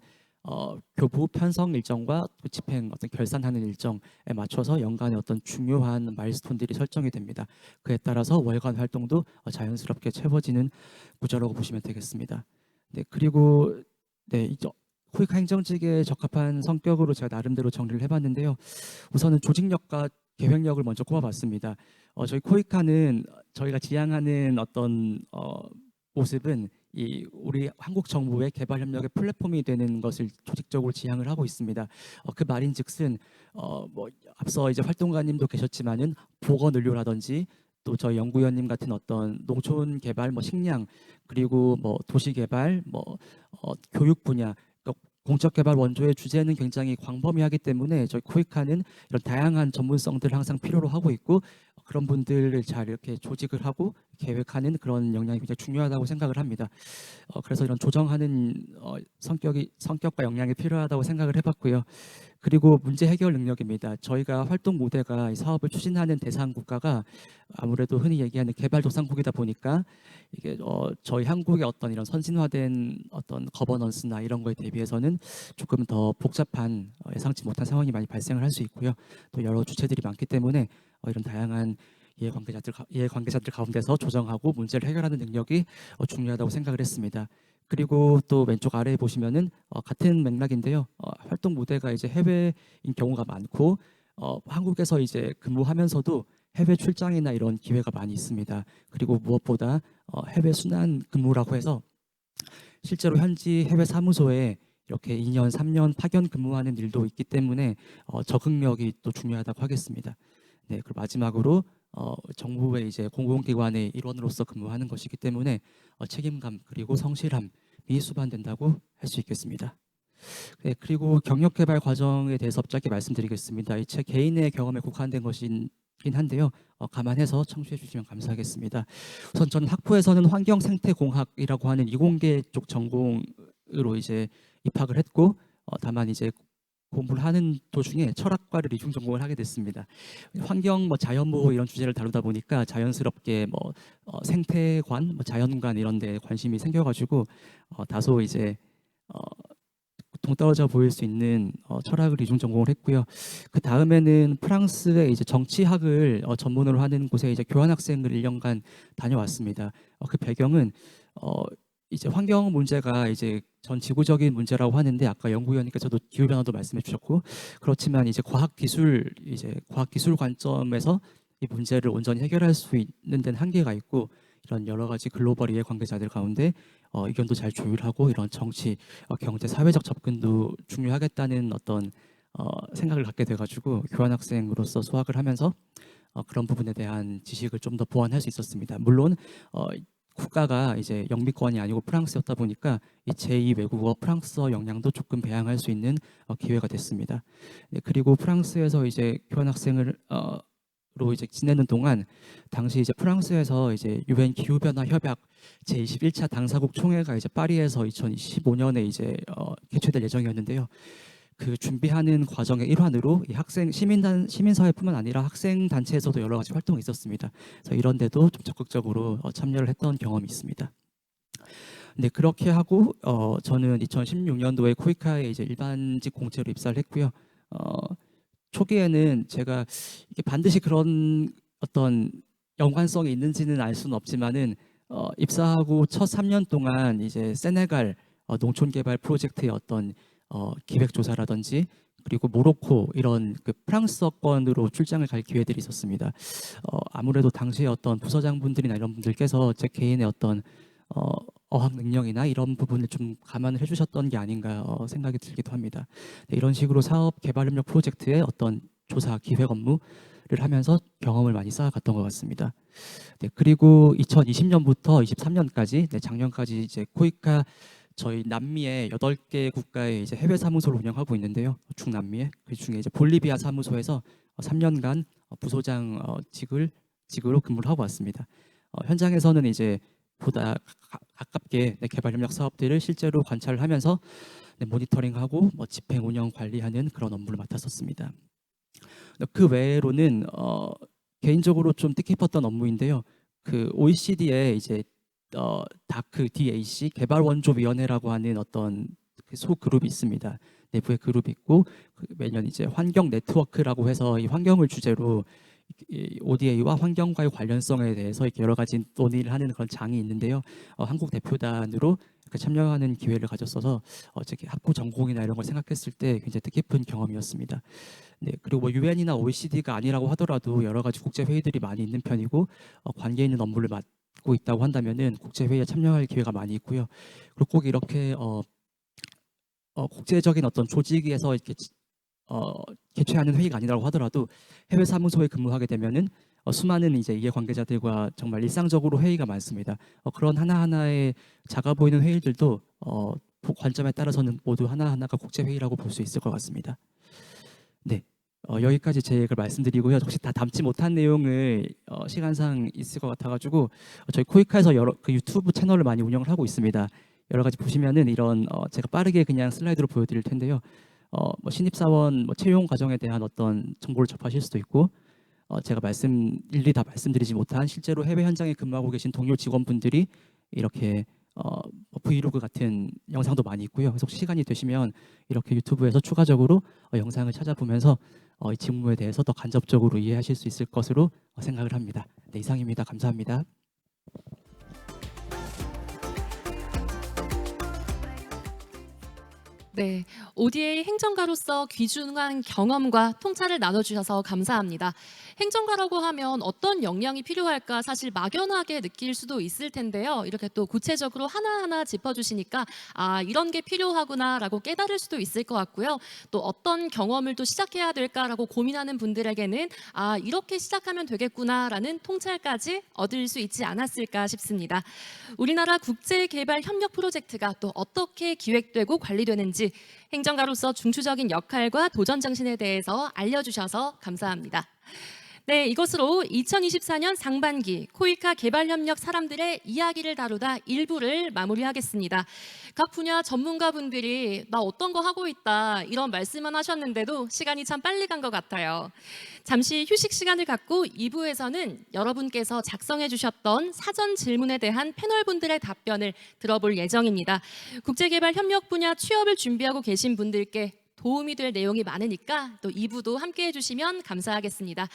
교부 편성 일정과 또 집행 어떤 결산하는 일정에 맞춰서 연간의 어떤 중요한 마일스톤들이 설정이 됩니다. 그에 따라서 월간 활동도 자연스럽게 채워지는 구조라고 보시면 되겠습니다. 네, 그리고 네, 이제 코이카 행정직에 적합한 성격으로 제가 나름대로 정리를 해봤는데요. 우선은 조직력과 계획력을 먼저 꼽아봤습니다. 저희 코이카는 저희가 지향하는 어떤 모습은 이 우리 한국 정부의 개발 협력의 플랫폼이 되는 것을 조직적으로 지향을 하고 있습니다. 그 말인즉슨 뭐 앞서 이제 활동가님도 계셨지만은 보건의료라든지 또 저희 연구위원님 같은 어떤 농촌 개발, 뭐 식량 그리고 뭐 도시 개발, 뭐 교육 분야 공적 개발 원조의 주제는 굉장히 광범위하기 때문에 저희 코이카는 이런 다양한 전문성들을 항상 필요로 하고 있고 그런 분들을 잘 이렇게 조직을 하고 계획하는 그런 역량이 굉장히 중요하다고 생각을 합니다. 그래서 이런 조정하는 성격과 역량이 필요하다고 생각을 해봤고요. 그리고 문제 해결 능력입니다. 저희가 활동 모델가 이 사업을 추진하는 대상 국가가 아무래도 흔히 얘기하는 개발도상국이다 보니까 이게 저희 한국의 어떤 이런 선진화된 어떤 거버넌스나 이런 거에 대비해서는 조금 더 복잡한 예상치 못한 상황이 많이 발생을 할 수 있고요. 또 여러 주체들이 많기 때문에 이런 다양한 이해관계자들 가운데서 조정하고 문제를 해결하는 능력이 중요하다고 생각을 했습니다. 그리고 또 왼쪽 아래에 보시면은 같은 맥락인데요. 활동 무대가 이제 해외인 경우가 많고 한국에서 이제 근무하면서도 해외 출장이나 이런 기회가 많이 있습니다. 그리고 무엇보다 해외 순환 근무라고 해서 실제로 현지 해외 사무소에 이렇게 2년, 3년 파견 근무하는 일도 있기 때문에 적응력이 또 중요하다고 하겠습니다. 네, 그리고 마지막으로 정부의 이제 공공기관의 일원으로서 근무하는 것이기 때문에 책임감 그리고 성실함이 수반된다고 할 수 있겠습니다. 네, 그리고 경력 개발 과정에 대해서 짧게 말씀드리겠습니다. 제 개인의 경험에 국한된 것이긴 한데요. 감안해서 청취해 주시면 감사하겠습니다. 우선 저는 학부에서는 환경생태공학이라고 하는 이공계 쪽 전공으로 이제 입학을 했고 다만 이제 공부를 하는 도중에 철학과를 이중 전공을 하게 됐습니다. 환경, 뭐 자연보호 이런 주제를 다루다 보니까 자연스럽게 뭐 생태관, 뭐 자연관 이런 데 관심이 생겨가지고 다소 이제 동떨어져 보일 수 있는 철학을 이중 전공을 했고요. 그 다음에는 프랑스의 이제 정치학을 전문으로 하는 곳에 이제 교환학생을 1년간 다녀왔습니다. 그 배경은 이제 환경 문제가 이제 전 지구적인 문제라고 하는데 아까 연구위원님께서도 기후 변화도 말씀해 주셨고 그렇지만 이제 과학 기술 관점에서 이 문제를 온전히 해결할 수 있는 데는 한계가 있고 이런 여러 가지 글로벌 이해 관계자들 가운데 의견도 잘 조율하고 이런 정치, 경제, 사회적 접근도 중요하겠다는 어떤 생각을 갖게 돼가지고 교환학생으로서 수학을 하면서 그런 부분에 대한 지식을 좀 더 보완할 수 있었습니다. 물론 국가가 이제 영미권이 아니고 프랑스였다 보니까 이 제2 외국어 프랑스어 역량도 조금 배양할 수 있는 기회가 됐습니다. 네, 그리고 프랑스에서 이제 교환학생을 이제 지내는 동안 당시 이제 프랑스에서 이제 유엔 기후 변화 협약 제21차 당사국 총회가 이제 파리에서 2025년에 이제 개최될 예정이었는데요. 그 준비하는 과정의 일환으로 이 학생 시민사회뿐만 아니라 학생 단체에서도 여러 가지 활동이 있었습니다. 그래서 이런 데도 좀 적극적으로 참여를 했던 경험이 있습니다. 네, 그렇게 하고 저는 2016년도에 코이카에 이제 일반직 공채로 입사를 했고요. 초기에는 제가 이게 반드시 그런 어떤 연관성이 있는지는 알 수는 없지만은 입사하고 첫 3년 동안 이제 세네갈 농촌 개발 프로젝트의 어떤 기획 조사라든지 그리고 모로코 이런 그 프랑스어권으로 출장을 갈 기회들이 있었습니다. 아무래도 당시에 어떤 부서장분들이나 이런 분들께서 제 개인의 어떤 어학 능력이나 이런 부분을 좀 감안을 해주셨던 게 아닌가 생각이 들기도 합니다. 네, 이런 식으로 사업 개발 협력 프로젝트의 어떤 조사 기획 업무를 하면서 경험을 많이 쌓아갔던 것 같습니다. 네, 그리고 2020년부터 23년까지 작년까지 이제 코이카 저희 남미의 8개 국가의 이제 해외 사무소를 운영하고 있는데요. 중남미에 그 중에 이제 볼리비아 사무소에서 3년간 부소장 직으로 근무를 하고 왔습니다. 현장에서는 이제 보다 가깝게 개발 협력 사업들을 실제로 관찰을 하면서 모니터링하고 집행 운영 관리하는 그런 업무를 맡았었습니다. 그 외로는 개인적으로 좀 뜻깊었던 업무인데요. 그 OECD의 이제 다크 DAC 개발원조위원회라고 하는 어떤 소그룹이 있습니다. 내부에 그룹이 있고 매년 이제 환경 네트워크라고 해서 이 환경을 주제로 이 ODA와 환경과의 관련성에 대해서 여러 가지 논의를 하는 그런 장이 있는데요. 한국 대표단으로 참여하는 기회를 가졌어서 제 학부 전공이나 이런 걸 생각했을 때 굉장히 뜻깊은 경험이었습니다. 네, 그리고 뭐 유엔이나 OECD가 아니라고 하더라도 여러 가지 국제 회의들이 많이 있는 편이고 관계 있는 업무를 맡고 있다고 한다면은 국제 회의에 참여할 기회가 많이 있고요. 그리고 꼭 이렇게 국제적인 어떤 조직에서 이렇게 개최하는 회의가 아니라고 하더라도 해외 사무소에 근무하게 되면은 수많은 이제 이해 관계자들과 정말 일상적으로 회의가 많습니다. 그런 하나하나의 작아 보이는 회의들도 관점에 따라서는 모두 하나하나가 국제 회의라고 볼 수 있을 것 같습니다. 네, 여기까지 제 얘기를 말씀드리고요. 혹시 다 담지 못한 내용을 시간상 있을 것 같아가지고 저희 코이카에서 여러 그 유튜브 채널을 많이 운영을 하고 있습니다. 여러 가지 보시면은 이런 제가 빠르게 그냥 슬라이드로 보여드릴 텐데요. 뭐 신입사원 채용 과정에 대한 어떤 정보를 접하실 수도 있고 제가 일일이 다 말씀드리지 못한 실제로 해외 현장에 근무하고 계신 동료 직원분들이 이렇게 브이로그 같은 영상도 많이 있고요. 그래서 혹시 시간이 되시면 이렇게 유튜브에서 추가적으로 영상을 찾아보면서 이 직무에 대해서 더 간접적으로 이해하실 수 있을 것으로 생각을 합니다. 네, 이상입니다. 감사합니다. 네, ODA 행정가로서 귀중한 경험과 통찰을 나눠주셔서 감사합니다. 행정가라고 하면 어떤 역량이 필요할까 사실 막연하게 느낄 수도 있을 텐데요. 이렇게 또 구체적으로 하나하나 짚어주시니까 이런 게 필요하구나라고 깨달을 수도 있을 것 같고요. 또 어떤 경험을 또 시작해야 될까라고 고민하는 분들에게는 이렇게 시작하면 되겠구나라는 통찰까지 얻을 수 있지 않았을까 싶습니다. 우리나라 국제개발 협력 프로젝트가 또 어떻게 기획되고 관리되는지 행정가로서 중추적인 역할과 도전 정신에 대해서 알려주셔서 감사합니다. 네, 이것으로 2024년 상반기 코이카 개발협력 사람들의 이야기를 다루다 1부를 마무리하겠습니다. 각 분야 전문가분들이 나 어떤 거 하고 있다 이런 말씀만 하셨는데도 시간이 참 빨리 간 것 같아요. 잠시 휴식 시간을 갖고 2부에서는 여러분께서 작성해 주셨던 사전 질문에 대한 패널분들의 답변을 들어볼 예정입니다. 국제개발협력 분야 취업을 준비하고 계신 분들께 도움이 될 내용이 많으니까 또 2부도 함께 해주시면 감사하겠습니다.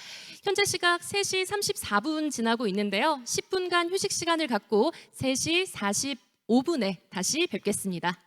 현재 시각 3시 34분 지나고 있는데요. 10분간 휴식 시간을 갖고 3시 45분에 다시 뵙겠습니다.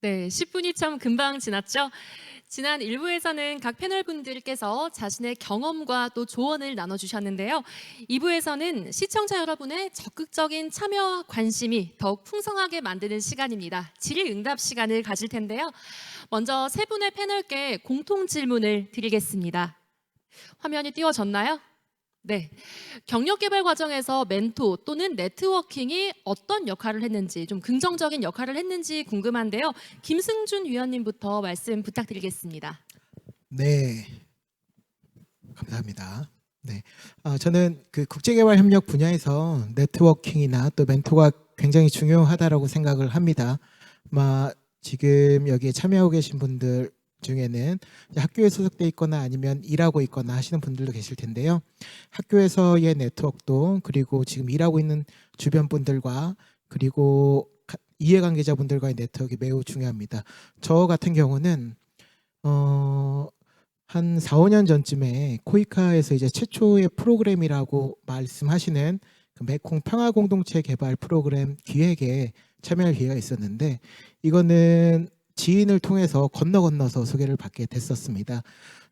네, 10분이 참 금방 지났죠? 지난 1부에서는 각 패널분들께서 자신의 경험과 또 조언을 나눠주셨는데요. 2부에서는 시청자 여러분의 적극적인 참여와 관심이 더욱 풍성하게 만드는 시간입니다. 질의응답 시간을 가질 텐데요. 먼저 세 분의 패널께 공통 질문을 드리겠습니다. 화면이 띄워졌나요? 네. 경력 개발 과정에서 멘토 또는 네트워킹이 어떤 역할을 했는지, 좀 긍정적인 역할을 했는지 궁금한데요. 김승준 위원님부터 말씀 부탁드리겠습니다. 네, 감사합니다. 네, 저는 그 국제개발 협력 분야에서 네트워킹이나 또 멘토가 굉장히 중요하다라고 생각을 합니다. 지금 여기에 참여하고 계신 분들 중에는 학교에 소속돼 있거나 아니면 일하고 있거나 하시는 분들도 계실 텐데요. 학교에서의 네트워크도 그리고 지금 일하고 있는 주변 분들과 그리고 이해관계자분들과의 네트워크가 매우 중요합니다. 저 같은 경우는 한 4, 5년 전쯤에 코이카에서 이제 최초의 프로그램이라고 말씀하시는 그 메콩 평화 공동체 개발 프로그램 기획에 참여할 기회가 있었는데 이거는 지인을 통해서 건너서 소개를 받게 됐었습니다.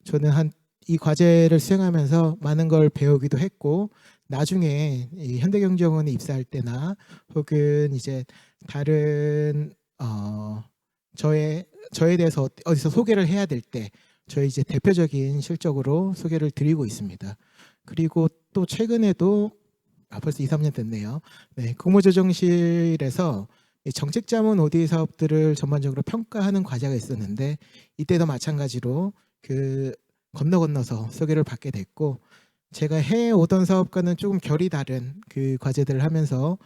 저는 이 과제를 수행하면서 많은 걸 배우기도 했고 나중에 이 현대경제원에 입사할 때나 혹은 이제 다른 저에 대해서 어디서 소개를 해야 될 때 저희 이제 대표적인 실적으로 소개를 드리고 있습니다. 그리고 또 최근에도 벌써 2, 3년 됐네요. 네, 국무조정실에서 이 정책자문 ODA 사업들을 전반적으로 평가하는 과제가 있었는데 이때도 마찬가지로 그 건너서 소개를 받게 됐고 제가 해오던 사업과는 조금 결이 다른 그 과제들을 하면서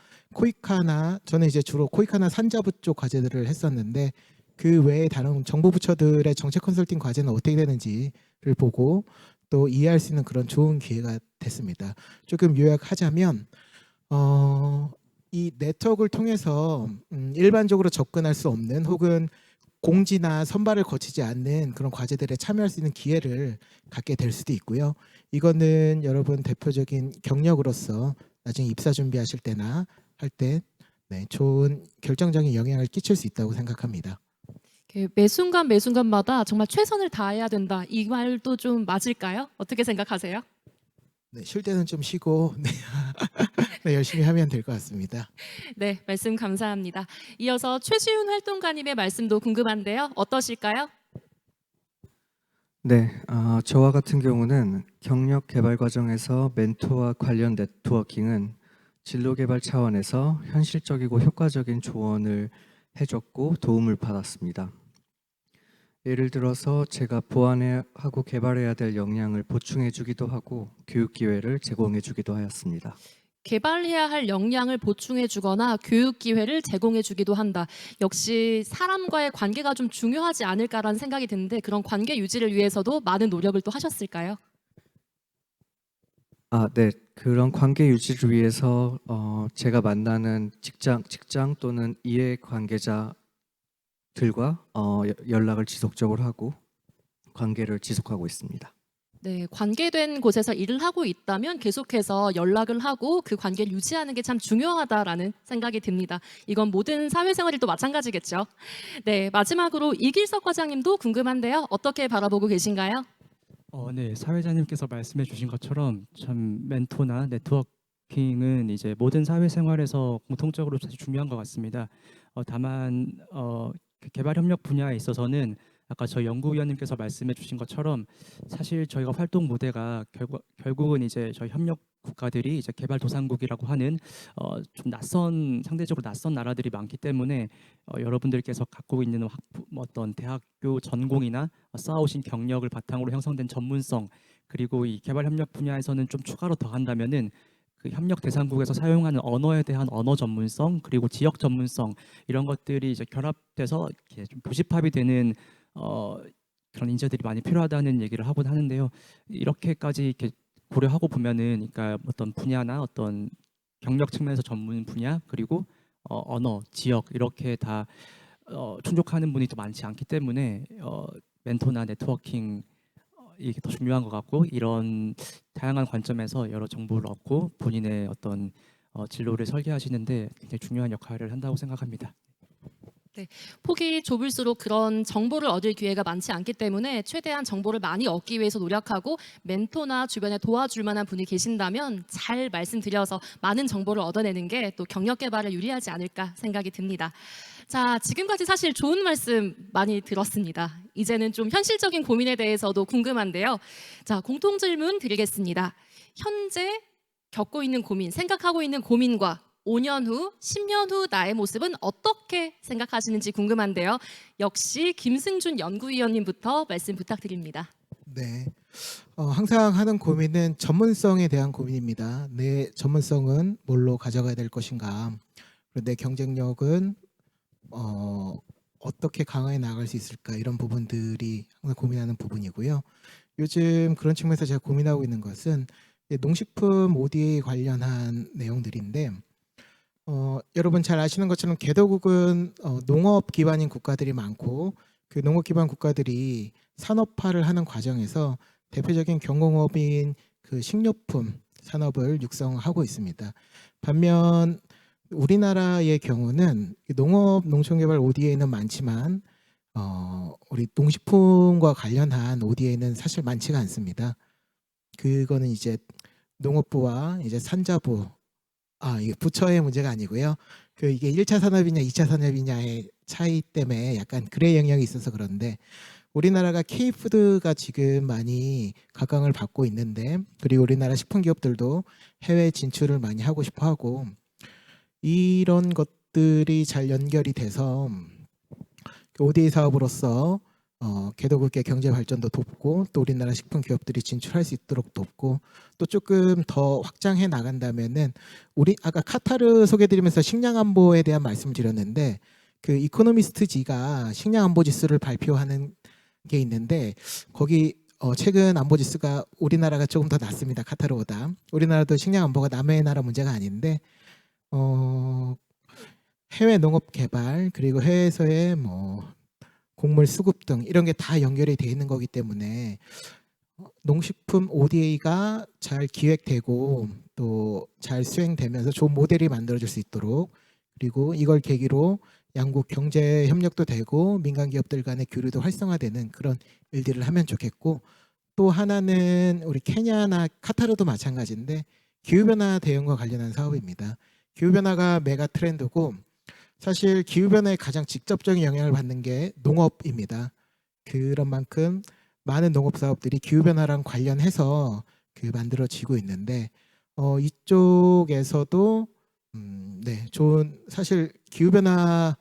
저는 이제 주로 코이카나 산자부 쪽 과제들을 했었는데 그 외에 다른 정부 부처들의 정책 컨설팅 과제는 어떻게 되는지를 보고 또 이해할 수 있는 그런 좋은 기회가 됐습니다. 조금 요약하자면 이 네트워크를 통해서 일반적으로 접근할 수 없는 혹은 공지나 선발을 거치지 않는 그런 과제들에 참여할 수 있는 기회를 갖게 될 수도 있고요. 이거는 여러분 대표적인 경력으로서 나중에 입사 준비하실 때나 할 때 좋은 결정적인 영향을 끼칠 수 있다고 생각합니다. 매 순간마다 정말 최선을 다해야 된다. 이 말도 좀 맞을까요? 어떻게 생각하세요? 네, 쉴 때는 좀 쉬고 네, 열심히 하면 될 것 같습니다. 네, 말씀 감사합니다. 이어서 최시훈 활동가님의 말씀도 궁금한데요. 어떠실까요? 네, 저와 같은 경우는 경력 개발 과정에서 멘토와 관련 네트워킹은 진로 개발 차원에서 현실적이고 효과적인 조언을 해줬고 도움을 받았습니다. 예를 들어서 제가 보완하고 개발해야 될 역량을 보충해주기도 하고 교육 기회를 제공해주기도 하였습니다. 개발해야 할 역량을 보충해 주거나 교육 기회를 제공해 주기도 한다. 역시 사람과의 관계가 좀 중요하지 않을까라는 생각이 드는데 그런 관계 유지를 위해서도 많은 노력을 또 하셨을까요? 네. 그런 관계 유지를 위해서 제가 만나는 직장 또는 이해관계자들과 연락을 지속적으로 하고 관계를 지속하고 있습니다. 네, 관계된 곳에서 일을 하고 있다면 계속해서 연락을 하고 그 관계를 유지하는 게 참 중요하다라는 생각이 듭니다. 이건 모든 사회생활이 또 마찬가지겠죠. 네, 마지막으로 이길석 과장님도 궁금한데요. 어떻게 바라보고 계신가요? 네, 사회자님께서 말씀해 주신 것처럼 참 멘토나 네트워킹은 이제 모든 사회생활에서 공통적으로 사실 중요한 것 같습니다. 다만 그 개발 협력 분야에 있어서는 아까 저희 연구위원님께서 말씀해 주신 것처럼 사실 저희가 활동 무대가 결국은 이제 저희 협력 국가들이 이제 개발도상국이라고 하는 좀 상대적으로 낯선 나라들이 많기 때문에 여러분들께서 갖고 있는 어떤 대학교 전공이나 쌓아오신 경력을 바탕으로 형성된 전문성 그리고 이 개발 협력 분야에서는 좀 추가로 더 한다면은 그 협력 대상국에서 사용하는 언어에 대한 언어 전문성 그리고 지역 전문성 이런 것들이 이제 결합돼서 이렇게 좀 교집합이 되는 그런 인재들이 많이 필요하다는 얘기를 하곤 하는데요. 이렇게까지 이렇게 고려하고 보면은 그러니까 어떤 분야나 어떤 경력 측면에서 전문 분야 그리고 언어, 지역 이렇게 다 충족하는 분이 또 많지 않기 때문에 멘토나 네트워킹 이게 더 중요한 것 같고 이런 다양한 관점에서 여러 정보를 얻고 본인의 어떤 진로를 설계하시는데 굉장히 중요한 역할을 한다고 생각합니다. 폭이 좁을수록 그런 정보를 얻을 기회가 많지 않기 때문에 최대한 정보를 많이 얻기 위해서 노력하고 멘토나 주변에 도와줄 만한 분이 계신다면 잘 말씀드려서 많은 정보를 얻어내는 게 또 경력 개발에 유리하지 않을까 생각이 듭니다. 자, 지금까지 사실 좋은 말씀 많이 들었습니다. 이제는 좀 현실적인 고민에 대해서도 궁금한데요. 자, 공통 질문 드리겠습니다. 현재 겪고 있는 고민, 생각하고 있는 고민과 5년 후, 10년 후 나의 모습은 어떻게 생각하시는지 궁금한데요. 역시 김승준 연구위원님부터 말씀 부탁드립니다. 네. 항상 하는 고민은 전문성에 대한 고민입니다. 내 전문성은 뭘로 가져가야 될 것인가? 그리고 내 경쟁력은 어떻게 강화해 나갈 수 있을까? 이런 부분들이 항상 고민하는 부분이고요. 요즘 그런 측면에서 제가 고민하고 있는 것은 농식품 ODA 관련한 내용들인데 여러분 잘 아시는 것처럼 개도국은 농업 기반인 국가들이 많고 그 농업 기반 국가들이 산업화를 하는 과정에서 대표적인 경공업인 그 식료품 산업을 육성하고 있습니다. 반면 우리나라의 경우는 농업 농촌개발 ODA는 많지만 우리 농식품과 관련한 ODA는 사실 많지가 않습니다. 그거는 이제 농업부와 이제 산자부 이게 부처의 문제가 아니고요. 이게 1차 산업이냐 2차 산업이냐의 차이 때문에 약간 그레이 영역이 있어서 그런데 우리나라가 K푸드가 지금 많이 각광을 받고 있는데 그리고 우리나라 식품 기업들도 해외 진출을 많이 하고 싶어 하고 이런 것들이 잘 연결이 돼서 ODA 사업으로서 개도국의 경제 발전도 돕고 또 우리나라 식품 기업들이 진출할 수 있도록 돕고 또 조금 더 확장해 나간다면은 우리 아까 카타르 소개드리면서 식량 안보에 대한 말씀을 드렸는데 그 이코노미스트지가 식량 안보 지수를 발표하는 게 있는데 거기 최근 안보 지수가 우리나라가 조금 더 낮습니다. 카타르보다. 우리나라도 식량 안보가 남의 나라 문제가 아닌데 해외 농업 개발 그리고 해외에서의 곡물 수급 등 이런 게 다 연결이 돼 있는 거기 때문에 농식품 ODA가 잘 기획되고 또 잘 수행되면서 좋은 모델이 만들어질 수 있도록 그리고 이걸 계기로 양국 경제 협력도 되고 민간 기업들 간의 교류도 활성화되는 그런 일들을 하면 좋겠고 또 하나는 우리 케냐나 카타르도 마찬가지인데 기후변화 대응과 관련한 사업입니다. 기후변화가 메가 트렌드고 사실 기후변화에 가장 직접적인 영향을 받는 게 농업입니다. 그런 만큼 많은 농업 사업들이 기후변화랑 관련해서 만들어지고 있는데 이쪽에서도 네, 좋은 사실 기후변화랑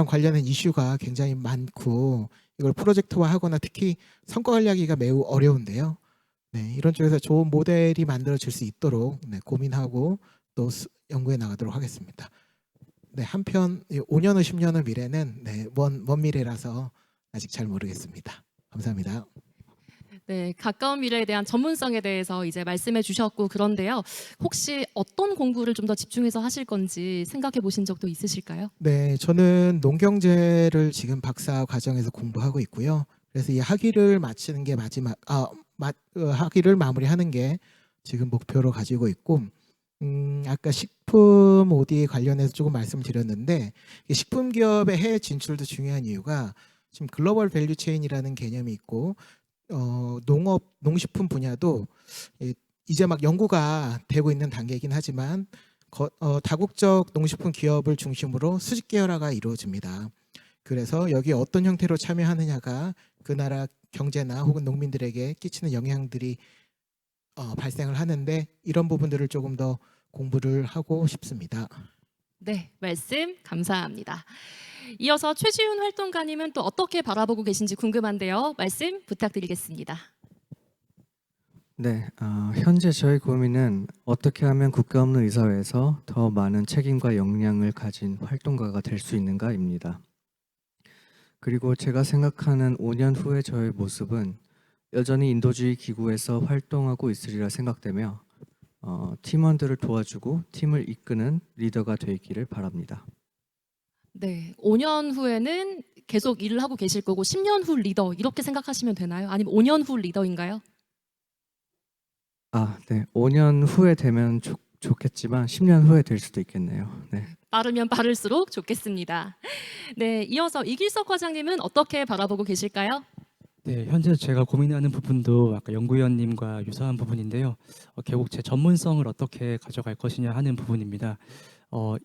관련한 이슈가 굉장히 많고 이걸 프로젝트화하거나 특히 성과 관리하기가 매우 어려운데요. 네, 이런 쪽에서 좋은 모델이 만들어질 수 있도록 고민하고 또 연구해 나가도록 하겠습니다. 네, 한편 5년 후 10년 후 미래는 먼 미래라서 아직 잘 모르겠습니다. 감사합니다. 네, 가까운 미래에 대한 전문성에 대해서 이제 말씀해 주셨고 그런데요. 혹시 어떤 공부를 좀 더 집중해서 하실 건지 생각해 보신 적도 있으실까요? 네, 저는 농경제를 지금 박사 과정에서 공부하고 있고요. 그래서 이 학위를 마치는 게 학위를 마무리하는 게 지금 목표로 가지고 있고 아까 식품 ODA 관련해서 조금 말씀드렸는데 식품 기업의 해외 진출도 중요한 이유가 지금 글로벌 밸류 체인이라는 개념이 있고 농식품 분야도 이제 막 연구가 되고 있는 단계이긴 하지만 다국적 농식품 기업을 중심으로 수직 계열화가 이루어집니다. 그래서 여기에 어떤 형태로 참여하느냐가 그 나라 경제나 혹은 농민들에게 끼치는 영향들이 발생을 하는데 이런 부분들을 조금 더 공부를 하고 싶습니다. 네, 말씀 감사합니다. 이어서 최지훈 활동가님은 또 어떻게 바라보고 계신지 궁금한데요. 말씀 부탁드리겠습니다. 네, 현재 저희 고민은 어떻게 하면 국가 없는 의사회에서 더 많은 책임과 역량을 가진 활동가가 될 수 있는가입니다. 그리고 제가 생각하는 5년 후의 저의 모습은 여전히 인도주의 기구에서 활동하고 있으리라 생각되며 팀원들을 도와주고 팀을 이끄는 리더가 되기를 바랍니다. 네, 5년 후에는 계속 일을 하고 계실 거고 10년 후 리더 이렇게 생각하시면 되나요? 아니면 5년 후 리더인가요? 네, 5년 후에 되면 좋겠지만 10년 후에 될 수도 있겠네요. 네. 빠르면 빠를수록 좋겠습니다. 네, 이어서 이길석 과장님은 어떻게 바라보고 계실까요? 네, 현재 제가 고민하는 부분도 아까 연구위원님과 유사한 부분인데요. 결국 제 전문성을 어떻게 가져갈 것이냐 하는 부분입니다.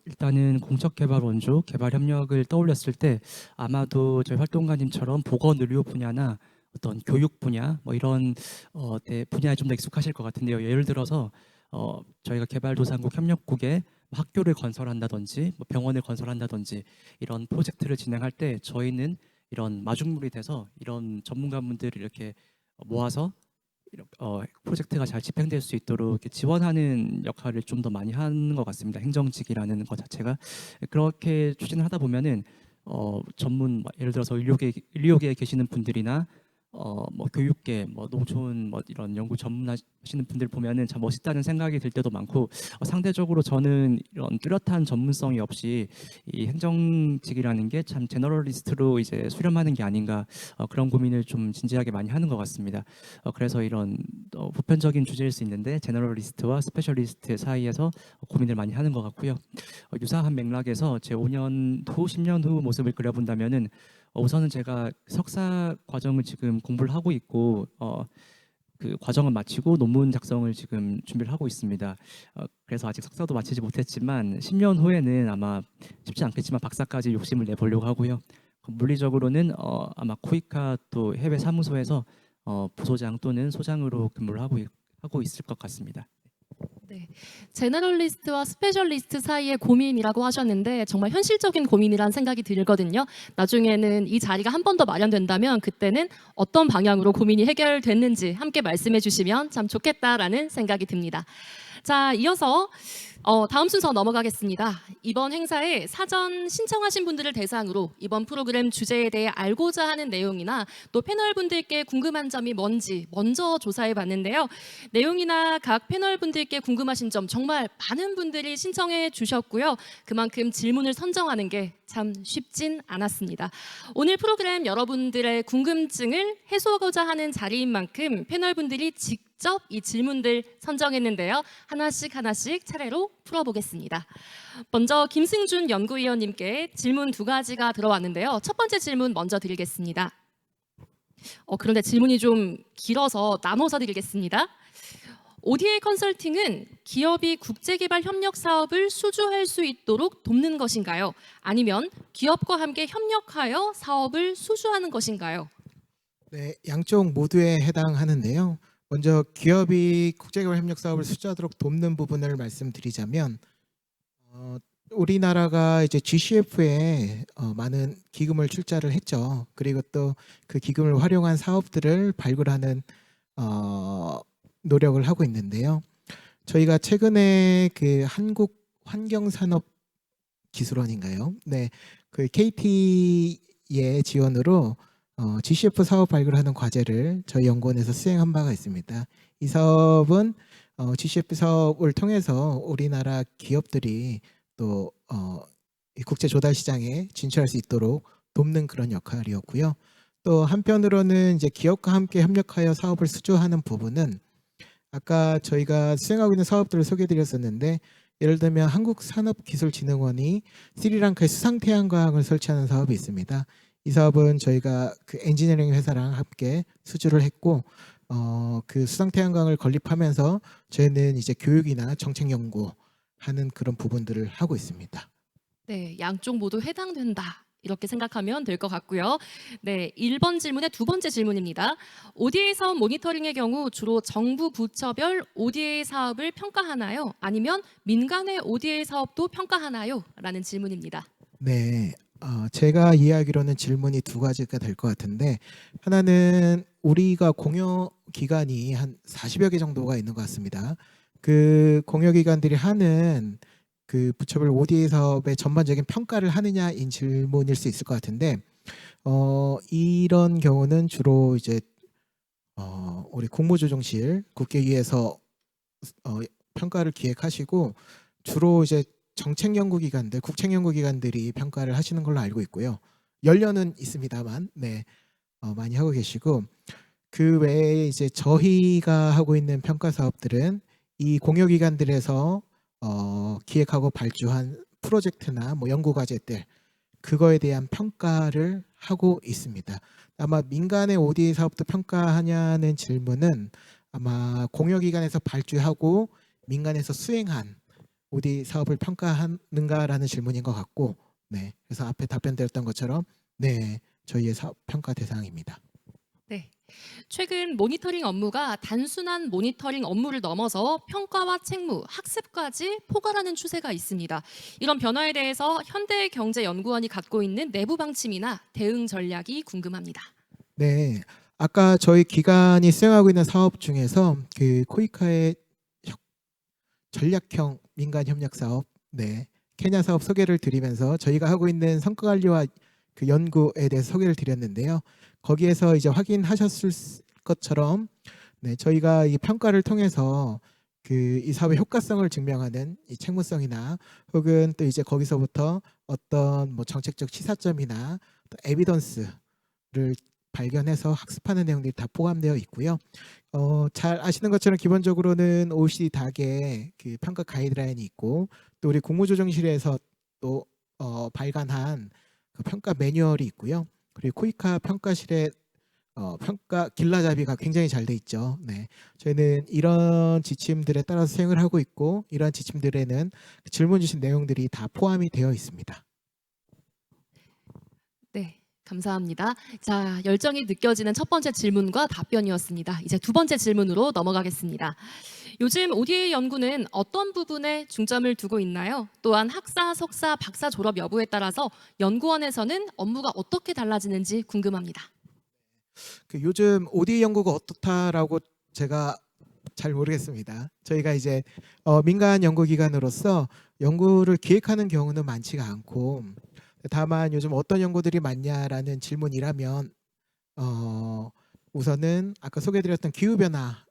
일단은 공적개발 원조, 개발 협력을 떠올렸을 때 아마도 저희 활동가님처럼 보건의료 분야나 어떤 교육 분야 뭐 이런 분야에 좀 더 익숙하실 것 같은데요. 예를 들어서 저희가 개발도상국 협력국에 학교를 건설한다든지 뭐 병원을 건설한다든지 이런 프로젝트를 진행할 때 저희는 이런 마중물이 돼서 이런 전문가분들을 이렇게 모아서 프로젝트가 잘 집행될 수 있도록 이렇게 지원하는 역할을 좀 더 많이 하는 것 같습니다. 행정직이라는 것 자체가 그렇게 추진을 하다 보면은 전문 예를 들어서 의료계에 계시는 분들이나 뭐 교육계, 뭐 농촌, 뭐 이런 연구 전문하시는 분들 보면은 참 멋있다는 생각이 들 때도 많고 상대적으로 저는 이런 뚜렷한 전문성이 없이 이 행정직이라는 게 참 제너럴리스트로 이제 수렴하는 게 아닌가 그런 고민을 좀 진지하게 많이 하는 것 같습니다. 그래서 이런 보편적인 주제일 수 있는데 제너럴리스트와 스페셜리스트 사이에서 고민을 많이 하는 것 같고요. 유사한 맥락에서 제 5년 후, 10년 후 모습을 그려본다면은 우선은 제가 석사 과정을 지금 공부를 하고 있고 그 과정을 마치고 논문 작성을 지금 준비를 하고 있습니다. 그래서 아직 석사도 마치지 못했지만 10년 후에는 아마 쉽지 않겠지만 박사까지 욕심을 내보려고 하고요. 물리적으로는 아마 코이카 또 해외 사무소에서 부소장 또는 소장으로 근무를 하고 있을 것 같습니다. 네, 제너럴리스트와 스페셜리스트 사이의 고민이라고 하셨는데 정말 현실적인 고민이란 생각이 들거든요. 나중에는 이 자리가 한 번 더 마련된다면 그때는 어떤 방향으로 고민이 해결됐는지 함께 말씀해 주시면 참 좋겠다라는 생각이 듭니다. 자, 이어서 다음 순서 넘어가겠습니다. 이번 행사에 사전 신청하신 분들을 대상으로 이번 프로그램 주제에 대해 알고자 하는 내용이나 또 패널 분들께 궁금한 점이 뭔지 먼저 조사해 봤는데요. 내용이나 각 패널 분들께 궁금하신 점 정말 많은 분들이 신청해 주셨고요. 그만큼 질문을 선정하는 게 참 쉽진 않았습니다. 오늘 프로그램 여러분들의 궁금증을 해소하고자 하는 자리인 만큼 패널 분들이 직접 이 질문들 선정했는데요. 하나씩 차례로 풀어보겠습니다. 먼저 김승준 연구위원님께 질문 2가지가 들어왔는데요. 첫 번째 질문 먼저 드리겠습니다. 그런데 질문이 좀 길어서 나눠서 드리겠습니다. ODA 컨설팅은 기업이 국제개발 협력 사업을 수주할 수 있도록 돕는 것인가요? 아니면 기업과 함께 협력하여 사업을 수주하는 것인가요? 네, 양쪽 모두에 해당하는데요. 먼저 기업이 국제개발 협력 사업을 수주하도록 돕는 부분을 말씀드리자면 우리나라가 이제 GCF에 많은 기금을 출자를 했죠. 그리고 또 그 기금을 활용한 사업들을 발굴하는 노력을 하고 있는데요. 저희가 최근에 그 한국 환경산업기술원인가요? 네, 그 KT의 지원으로 GCF 사업 발굴하는 과제를 저희 연구원에서 수행한 바가 있습니다. 이 사업은 GCF 사업을 통해서 우리나라 기업들이 또 국제 조달 시장에 진출할 수 있도록 돕는 그런 역할이었고요. 또 한편으로는 이제 기업과 함께 협력하여 사업을 수주하는 부분은 아까 저희가 수행하고 있는 사업들을 소개해드렸었는데 예를 들면 한국산업기술진흥원이 스리랑카에 수상태양광을 설치하는 사업이 있습니다. 이 사업은 저희가 그 엔지니어링 회사랑 함께 수주를 했고 그 수상태양광을 건립하면서 저희는 이제 교육이나 정책 연구하는 그런 부분들을 하고 있습니다. 네, 양쪽 모두 해당된다. 이렇게 생각하면 될 것 같고요. 네, 1번 질문의 2번째 질문입니다. ODA 사업 모니터링의 경우 주로 정부 부처별 ODA 사업을 평가하나요? 아니면 민간의 ODA 사업도 평가하나요? 라는 질문입니다. 네, 제가 이해하기로는 질문이 2가지가 될 것 같은데 하나는 우리가 공여 기관이 한 40여 개 정도가 있는 것 같습니다. 그 공여 기관들이 하는 그 부처별 ODA 사업의 전반적인 평가를 하느냐인 질문일 수 있을 것 같은데 이런 경우는 주로 이제 우리 국무조정실 국회의에서 평가를 기획하시고 주로 이제 정책연구기관들, 국책연구기관들이 평가를 하시는 걸로 알고 있고요. 연련은 있습니다만, 네, 많이 하고 계시고 그 외에 이제 저희가 하고 있는 평가 사업들은 이 공여기관들에서 기획하고 발주한 프로젝트나 뭐 연구 과제들 그거에 대한 평가를 하고 있습니다. 아마 민간의 ODA 사업도 평가하냐는 질문은 아마 공여기관에서 발주하고 민간에서 수행한 ODA 사업을 평가하는가라는 질문인 것 같고, 네, 그래서 앞에 답변드렸던 것처럼 네, 저희의 사업 평가 대상입니다. 네. 최근 모니터링 업무가 단순한 모니터링 업무를 넘어서 평가와 책무, 학습까지 포괄하는 추세가 있습니다. 이런 변화에 대해서 현대경제연구원이 갖고 있는 내부 방침이나 대응 전략이 궁금합니다. 네, 아까 저희 기관이 수행하고 있는 사업 중에서 그 코이카의 전략형 민간 협력 사업, 네, 케냐 사업 소개를 드리면서 저희가 하고 있는 성과 관리와 그 연구에 대해서 소개를 드렸는데요. 거기에서 이제 확인하셨을 것처럼, 네, 저희가 이 평가를 통해서 그 이 사업의 효과성을 증명하는 이 책무성이나 혹은 또 이제 거기서부터 어떤 뭐 정책적 시사점이나 또 에비던스를 발견해서 학습하는 내용들이 다 포함되어 있고요. 잘 아시는 것처럼 기본적으로는 OECD 닥의 그 평가 가이드라인이 있고 또 우리 국무조정실에서 또 발간한 그 평가 매뉴얼이 있고요. 그리고 코이카 평가실의 평가 길라잡이가 굉장히 잘 돼 있죠. 네, 저희는 이런 지침들에 따라서 수행을 하고 있고 이런 지침들에는 질문 주신 내용들이 다 포함이 되어 있습니다. 네, 감사합니다. 자, 열정이 느껴지는 첫 번째 질문과 답변이었습니다. 이제 두 번째 질문으로 넘어가겠습니다. 요즘 ODA 연구는 어떤 부분에 중점을 두고 있나요? 또한 학사, 석사, 박사 졸업 여부에 따라서 연구원에서는 업무가 어떻게 달라지는지 궁금합니다. 그 요즘 ODA 연구가 어떻다라고 제가 잘 모르겠습니다. 저희가 이제 민간 연구기관으로서 연구를 기획하는 경우는 많지가 않고 다만 요즘 어떤 연구들이 많냐라는 질문이라면 우선은 아까 소개드렸던 기후변화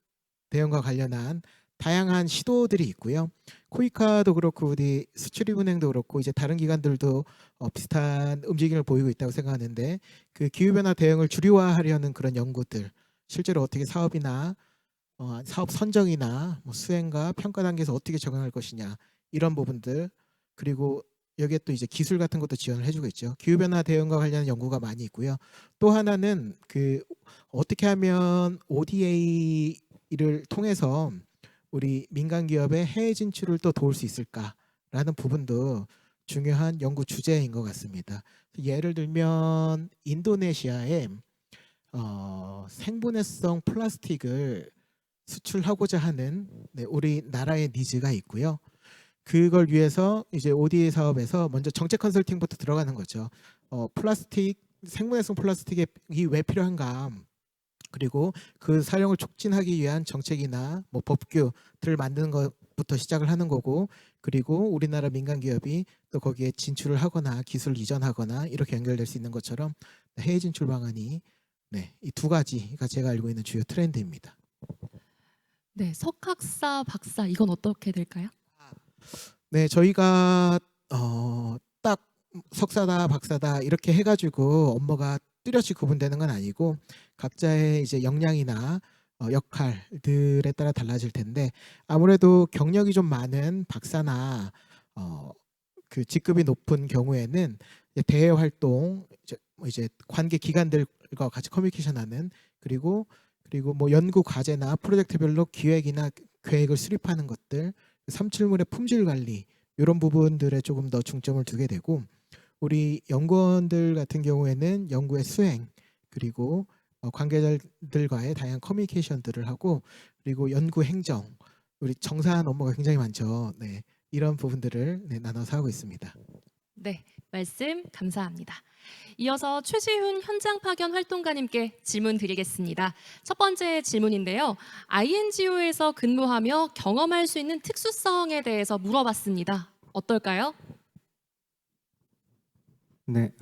대응과 관련한 다양한 시도들이 있고요. 코이카도 그렇고 우리 수출입은행도 그렇고 이제 다른 기관들도 비슷한 움직임을 보이고 있다고 생각하는데 그 기후변화 대응을 주류화하려는 그런 연구들 실제로 어떻게 사업이나 사업 선정이나 뭐 수행과 평가 단계에서 어떻게 적용할 것이냐 이런 부분들 그리고 여기에 또 이제 기술 같은 것도 지원을 해주고 있죠. 기후변화 대응과 관련한 연구가 많이 있고요. 또 하나는 그 어떻게 하면 ODA를 통해서 우리 민간 기업의 해외 진출을 또 도울 수 있을까라는 부분도 중요한 연구 주제인 것 같습니다. 예를 들면 인도네시아에 생분해성 플라스틱을 수출하고자 하는 우리나라의 니즈가 있고요. 그걸 위해서 이제 ODA 사업에서 먼저 정책 컨설팅부터 들어가는 거죠. 플라스틱 생분해성 플라스틱이 왜 필요한가? 그리고 그 사용을 촉진하기 위한 정책이나 뭐 법규들을 만드는 것부터 시작을 하는 거고 그리고 우리나라 민간 기업이 또 거기에 진출을 하거나 기술을 이전하거나 이렇게 연결될 수 있는 것처럼 해외 진출 방안이 네, 이 두 가지가 제가 알고 있는 주요 트렌드입니다. 네, 석학사, 박사 이건 어떻게 될까요? 네, 저희가 딱 석사다, 박사다 이렇게 해가지고 업무가 뚜렷이 구분되는 건 아니고 각자의 이제 역량이나 역할들에 따라 달라질 텐데 아무래도 경력이 좀 많은 박사나 그 직급이 높은 경우에는 이제 대외 활동 이제 관계 기관들과 같이 커뮤니케이션하는 그리고 뭐 연구 과제나 프로젝트별로 기획이나 계획을 수립하는 것들, 삼출물의 품질 관리 이런 부분들에 조금 더 중점을 두게 되고 우리 연구원들 같은 경우에는 연구의 수행 그리고 관계자들과의 다양한 커뮤니케이션들을 하고 그리고 연구 행정 우리 정사한 업무가 굉장히 많죠. 네, 이런 부분들을 나눠서 하고 있습니다. 네, 말씀 감사합니다. 이어서 최지훈 현장 파견 활동가님께 질문 드리겠습니다. 첫 번째 질문인데요. INGO에서 근무하며 경험할 수 있는 특수성에 대해서 물어봤습니다. 어떨까요? 네,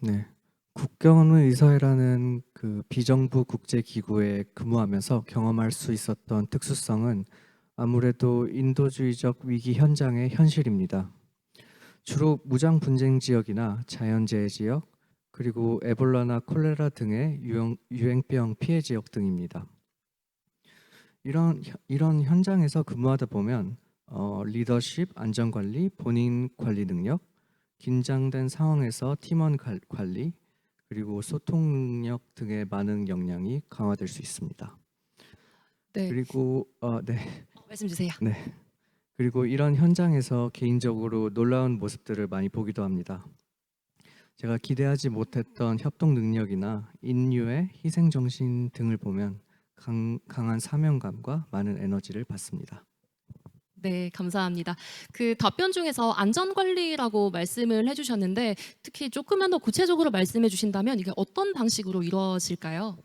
네. 국경의 의사회라는 그 비정부 국제 기구에 근무하면서 경험할 수 있었던 특수성은 아무래도 인도주의적 위기 현장의 현실입니다. 주로 무장 분쟁 지역이나 자연재해 지역, 그리고 에볼라나 콜레라 등의 유행병 피해 지역 등입니다. 이런 현장에서 근무하다 보면 리더십, 안전관리, 본인 관리 능력, 긴장된 상황에서 팀원 관리, 그리고 소통 능력 등의 많은 역량이 강화될 수 있습니다. 네, 그리고 네. 말씀 주세요. 네. 그리고 이런 현장에서 개인적으로 놀라운 모습들을 많이 보기도 합니다. 제가 기대하지 못했던 협동 능력이나 인류의 희생 정신 등을 보면 강한 사명감과 많은 에너지를 받습니다. 네, 감사합니다. 그 답변 중에서 안전관리라고 말씀을 해주셨는데 특히 조금만 더 구체적으로 말씀해 주신다면 이게 어떤 방식으로 이루어질까요?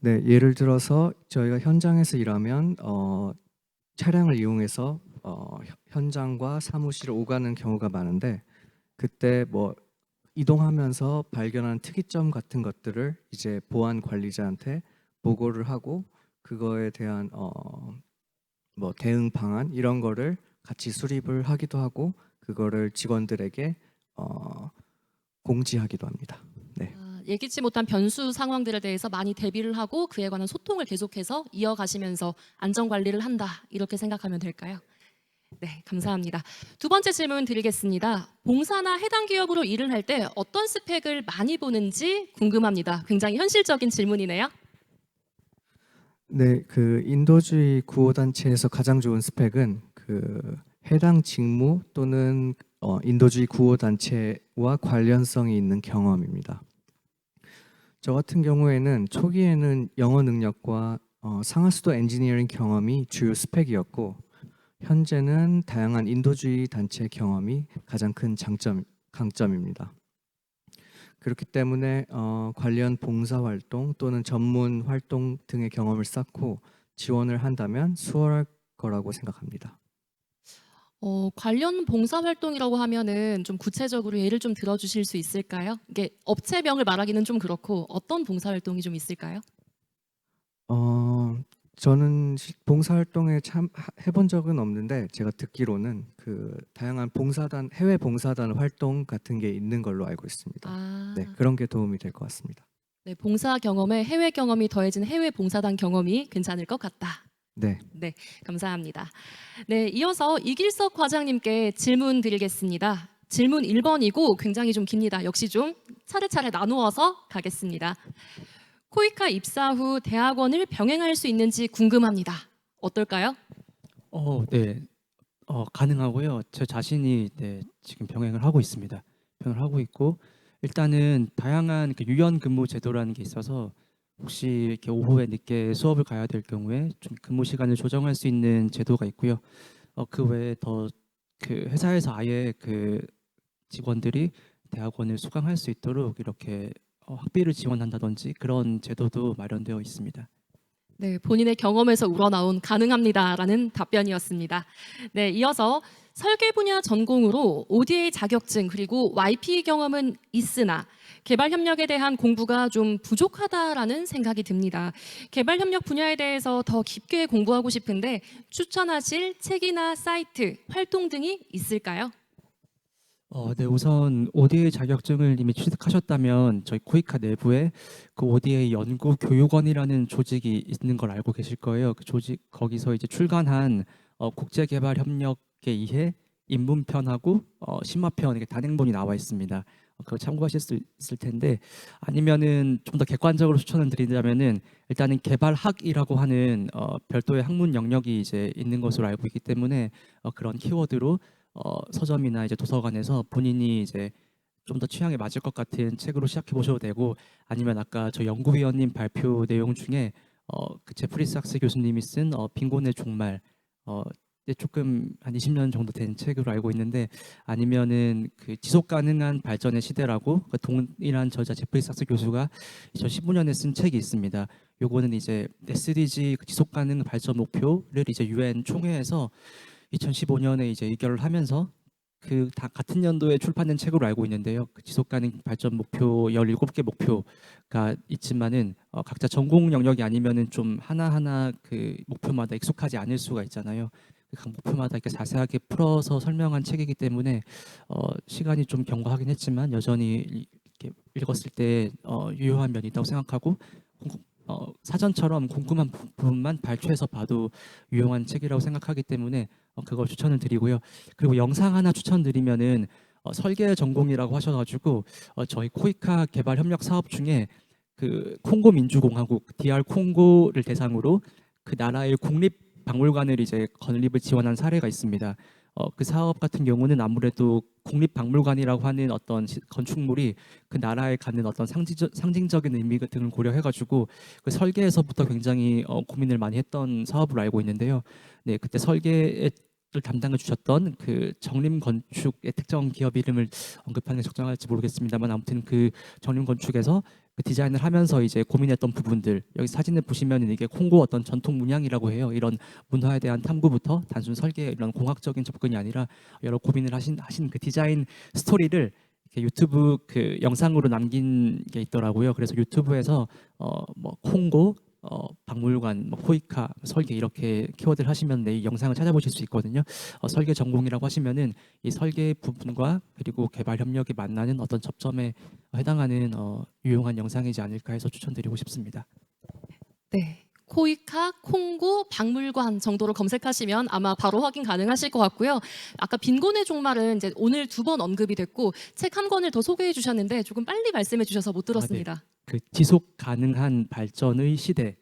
네, 예를 들어서 저희가 현장에서 일하면 차량을 이용해서 현장과 사무실을 오가는 경우가 많은데 그때 뭐 이동하면서 발견한 특이점 같은 것들을 이제 보안 관리자한테 보고를 하고 그거에 대한 뭐 대응 방안 이런 거를 같이 수립을 하기도 하고 그거를 직원들에게 공지하기도 합니다. 네. 예기치 못한 변수 상황들에 대해서 많이 대비를 하고 그에 관한 소통을 계속해서 이어가시면서 안전관리를 한다 이렇게 생각하면 될까요? 네, 감사합니다. 두 번째 질문 드리겠습니다. 봉사나 해당 기업으로 일을 할 때 어떤 스펙을 많이 보는지 궁금합니다. 굉장히 현실적인 질문이네요. 네, 그 인도주의 구호단체에서 가장 좋은 스펙은 그 해당 직무 또는 인도주의 구호단체와 관련성이 있는 경험입니다. 저 같은 경우에는 초기에는 영어 능력과 상하수도 엔지니어링 경험이 주요 스펙이었고 현재는 다양한 인도주의 단체 경험이 가장 큰 강점입니다. 그렇기 때문에 관련 봉사활동 또는 전문 활동 등의 경험을 쌓고 지원을 한다면 수월할 거라고 생각합니다. 관련 봉사활동이라고 하면은 좀 구체적으로 예를 좀 들어주실 수 있을까요? 이게 업체명을 말하기는 좀 그렇고 어떤 봉사활동이 좀 있을까요? 저는 봉사활동에 참 해본 적은 없는데 제가 듣기로는 그 다양한 봉사단, 해외 봉사단 활동 같은 게 있는 걸로 알고 있습니다. 네, 그런 게 도움이 될 것 같습니다. 네, 봉사 경험에 해외 경험이 더해진 해외 봉사단 경험이 괜찮을 것 같다. 네. 네, 감사합니다. 네, 이어서 이길석 과장님께 질문 드리겠습니다. 질문 1번이고 굉장히 좀 깁니다. 역시 좀 차례차례 나누어서 가겠습니다. 코이카 입사 후 대학원을 병행할 수 있는지 궁금합니다. 어떨까요? 네, 가능하고요. 제 자신이 네, 지금 병행을 하고 있습니다. 병행을 하고 있고 일단은 다양한 그 유연 근무 제도라는 게 있어서 혹시 이렇게 오후에 늦게 수업을 가야 될 경우에 좀 근무 시간을 조정할 수 있는 제도가 있고요. 그 외에 더 그 회사에서 아예 그 직원들이 대학원을 수강할 수 있도록 이렇게 학비를 지원한다든지 그런 제도도 마련되어 있습니다. 네, 본인의 경험에서 우러나온 가능합니다라는 답변이었습니다. 네, 이어서 설계 분야 전공으로 ODA 자격증 그리고 YP 경험은 있으나 개발 협력에 대한 공부가 좀 부족하다라는 생각이 듭니다. 개발 협력 분야에 대해서 더 깊게 공부하고 싶은데 추천하실 책이나 사이트, 활동 등이 있을까요? 네, 우선 ODA 자격증을 이미 취득하셨다면 저희 코이카 내부에 그 ODA 연구 교육원이라는 조직이 있는 걸 알고 계실 거예요. 그 조직 거기서 이제 출간한 국제개발 협력에 의해 입문편하고 심화편 이렇게 단행본이 나와 있습니다. 그거 참고하실 수 있을 텐데 아니면은 좀 더 객관적으로 추천을 드리자면은 일단은 개발학이라고 하는 별도의 학문 영역이 이제 있는 것으로 알고 있기 때문에 그런 키워드로 서점이나 이제 도서관에서 본인이 이제 좀 더 취향에 맞을 것 같은 책으로 시작해 보셔도 되고 아니면 아까 저 연구위원님 발표 내용 중에 그 제프리 삭스 교수님이 쓴 빈곤의 종말 조금 한 20년 정도 된 책으로 알고 있는데 아니면은 그 지속 가능한 발전의 시대라고 그 동일한 저자 제프리 삭스 교수가 2015년에 쓴 책이 있습니다. 요거는 이제 SDG 그 지속 가능 발전 목표를 이제 유엔 총회에서 2015년에 이제 의결을 하면서 그 다 같은 연도에 출판된 책으로 알고 있는데요. 그 지속 가능 발전 목표 17개 목표가 있지만은 각자 전공 영역이 아니면은 좀 하나하나 그 목표마다 익숙하지 않을 수가 있잖아요. 각 목표마다 이렇게 자세하게 풀어서 설명한 책이기 때문에 시간이 좀 경과하긴 했지만 여전히 이렇게 읽었을 때 유효한 면이 있다고 생각하고 사전처럼 궁금한 부분만 발췌해서 봐도 유용한 책이라고 생각하기 때문에 그걸 추천을 드리고요. 그리고 영상 하나 추천드리면은 설계 전공이라고 하셔가지고 저희 코이카 개발 협력 사업 중에 그 콩고 민주공화국 DR 콩고를 대상으로 그 나라의 국립 박물관을 이제 건립을 지원한 사례가 있습니다. 그 사업 같은 경우는 아무래도 국립박물관이라고 하는 어떤 건축물이 그 나라에 갖는 어떤 상징적인 의미 등을 고려해가지고 그 설계에서부터 굉장히 고민을 많이 했던 사업으로 알고 있는데요. 네, 그때 설계를 담당해 주셨던 그 정림건축의 특정 기업 이름을 언급하는 게 적정할지 모르겠습니다만 아무튼 그 정림건축에서 그 디자인을 하면서 이제 고민했던 부분들 여기 사진을 보시면 이게 콩고 어떤 전통 문양이라고 해요. 이런 문화에 대한 탐구부터 단순 설계 이런 공학적인 접근이 아니라 여러 고민을 하신 그 디자인 스토리를 이렇게 유튜브 그 영상으로 남긴 게 있더라고요. 그래서 유튜브에서 뭐 콩고 박물관, 뭐 코이카, 설계 이렇게 키워드를 하시면 이 영상을 찾아보실 수 있거든요. 설계 전공이라고 하시면은 이 설계 부분과 그리고 개발 협력이 만나는 어떤 접점에 해당하는 유용한 영상이지 않을까 해서 추천드리고 싶습니다. 네. 코이카, 콩고, 박물관 정도로 검색하시면 아마 바로 확인 가능하실 것 같고요. 아까 빈곤의 종말은 이제 오늘 2번 언급이 됐고 책 한 권을 더 소개해 주셨는데 조금 빨리 말씀해 주셔서 못 들었습니다. 그 지속 가능한 발전의 시대.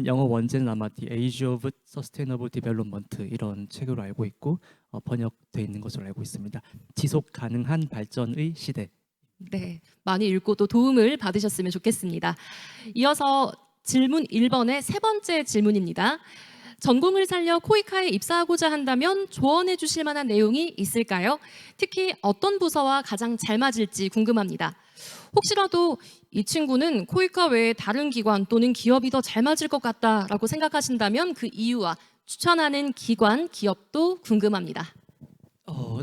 영어 원제는 아마 The Age of Sustainable Development 이런 책으로 알고 있고 번역돼 있는 것으로 알고 있습니다. 지속 가능한 발전의 시대. 네, 많이 읽고 또 도움을 받으셨으면 좋겠습니다. 이어서 질문 1번의 세 번째 질문입니다. 전공을 살려 코이카에 입사하고자 한다면 조언해 주실 만한 내용이 있을까요? 특히 어떤 부서와 가장 잘 맞을지 궁금합니다. 혹시라도 이 친구는 코이카 외에 다른 기관 또는 기업이 더 잘 맞을 것 같다라고 생각하신다면 그 이유와 추천하는 기관, 기업도 궁금합니다.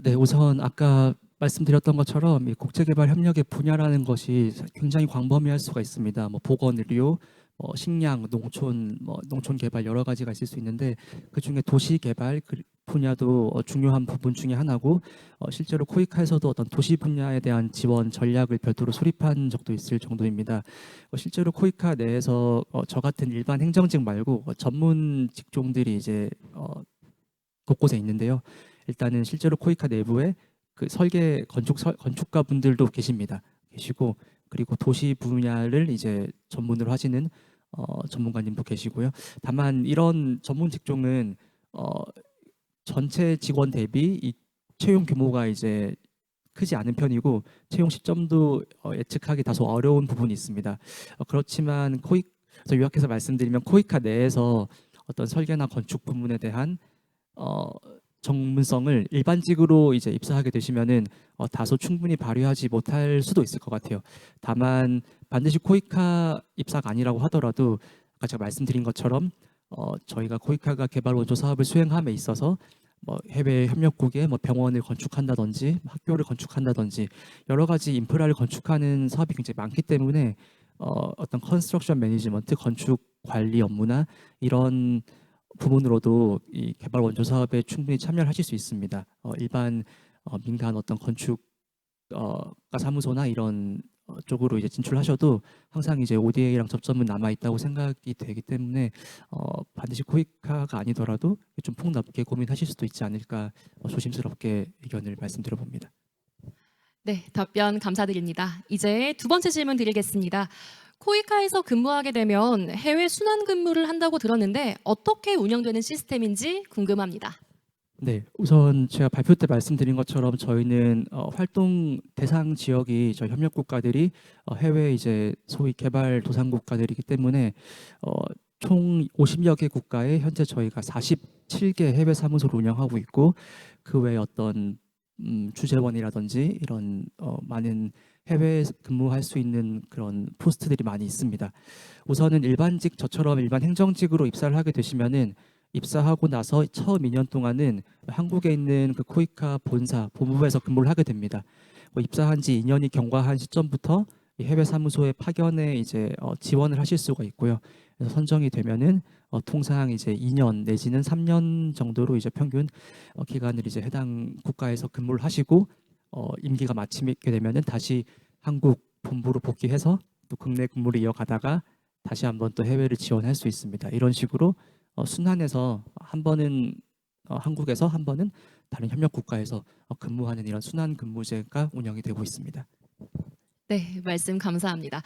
네, 우선 아까 말씀드렸던 것처럼 이 국제개발 협력의 분야라는 것이 굉장히 광범위할 수가 있습니다. 뭐 보건의료, 식량, 농촌, 농촌 개발 여러 가지가 있을 수 있는데 그 중에 도시 개발 분야도 중요한 부분 중에 하나고 실제로 코이카에서도 어떤 도시 분야에 대한 지원 전략을 별도로 수립한 적도 있을 정도입니다. 실제로 코이카 내에서 저 같은 일반 행정직 말고 전문 직종들이 이제 곳곳에 있는데요. 일단은 실제로 코이카 내부에 그 설계 건축가 분들도 계시고 그리고 도시 분야를 이제 전문으로 하시는 전문가님도 계시고요. 다만 이런 전문 직종은 전체 직원 대비 이 채용 규모가 이제 크지 않은 편이고 채용 시점도 예측하기 다소 어려운 부분이 있습니다. 그렇지만 요약해서 말씀드리면 코이카 내에서 어떤 설계나 건축 부문에 대한 전문성을 일반직으로 이제 입사하게 되시면은 다소 충분히 발휘하지 못할 수도 있을 것 같아요. 다만 반드시 코이카 입사가 아니라고 하더라도 아까 제가 말씀드린 것처럼 저희가 코이카가 개발 원조 사업을 수행함에 있어서 해외 협력국에 병원을 건축한다든지 학교를 건축한다든지 여러 가지 인프라를 건축하는 사업이 굉장히 많기 때문에 어떤 컨스트럭션 매니지먼트 건축 관리 업무나 이런 부분으로도 이 개발 원조 사업에 충분히 참여를 하실 수 있습니다. 일반 민간 어떤 건축 사무소나 이런 쪽으로 이제 진출하셔도 항상 이제 ODA랑 접점은 남아 있다고 생각이 되기 때문에 반드시 코이카가 아니더라도 좀 폭넓게 고민하실 수도 있지 않을까 조심스럽게 의견을 말씀드려봅니다. 네, 답변 감사드립니다. 이제 두 번째 질문 드리겠습니다. 코이카에서 근무하게 되면 해외 순환 근무를 한다고 들었는데 어떻게 운영되는 시스템인지 궁금합니다. 네, 우선 제가 발표 때 말씀드린 것처럼 저희는 활동 대상 지역이 저희 협력 국가들이 해외 이제 소위 개발 도상 국가들이기 때문에 총 50여 개 국가에 현재 저희가 47개 해외 사무소를 운영하고 있고 그 외에 어떤 주재원이라든지 이런 많은 해외에 근무할 수 있는 그런 포스트들이 많이 있습니다. 우선은 저처럼 일반 행정직으로 입사를 하게 되시면은 입사하고 나서 처음 2년 동안은 한국에 있는 그 코이카 본부에서 근무를 하게 됩니다. 입사한 지 2년이 경과한 시점부터 이 해외 사무소의 파견에 이제 지원을 하실 수가 있고요. 그래서 선정이 되면은 통상 이제 2년 내지는 3년 정도로 이제 평균 기간을 이제 해당 국가에서 근무를 하시고 임기가 마치게 되면은 다시 한국 본부로 복귀해서 또 국내 근무를 이어가다가 다시 한번 또 해외를 지원할 수 있습니다. 이런 식으로 순환해서 한 번은 한국에서 한 번은 다른 협력 국가에서 근무하는 이런 순환 근무제가 운영이 되고 있습니다. 네, 말씀 감사합니다.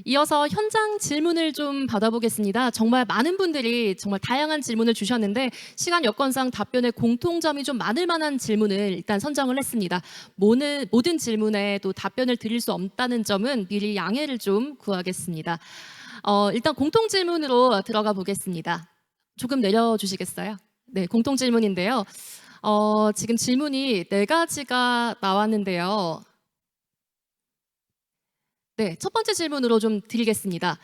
이어서 현장 질문을 좀 받아보겠습니다. 정말 많은 분들이 정말 다양한 질문을 주셨는데 시간 여건상 답변에 공통점이 좀 많을 만한 질문을 일단 선정을 했습니다. 모든 질문에 또 답변을 드릴 수 없다는 점은 미리 양해를 좀 구하겠습니다. 일단 공통 질문으로 들어가 보겠습니다. 조금 내려주시겠어요? 네, 공통 질문인데요. 지금 질문이 4가지가 나왔는데요. 네, 첫 번째 질문으로 좀 드리겠습니다.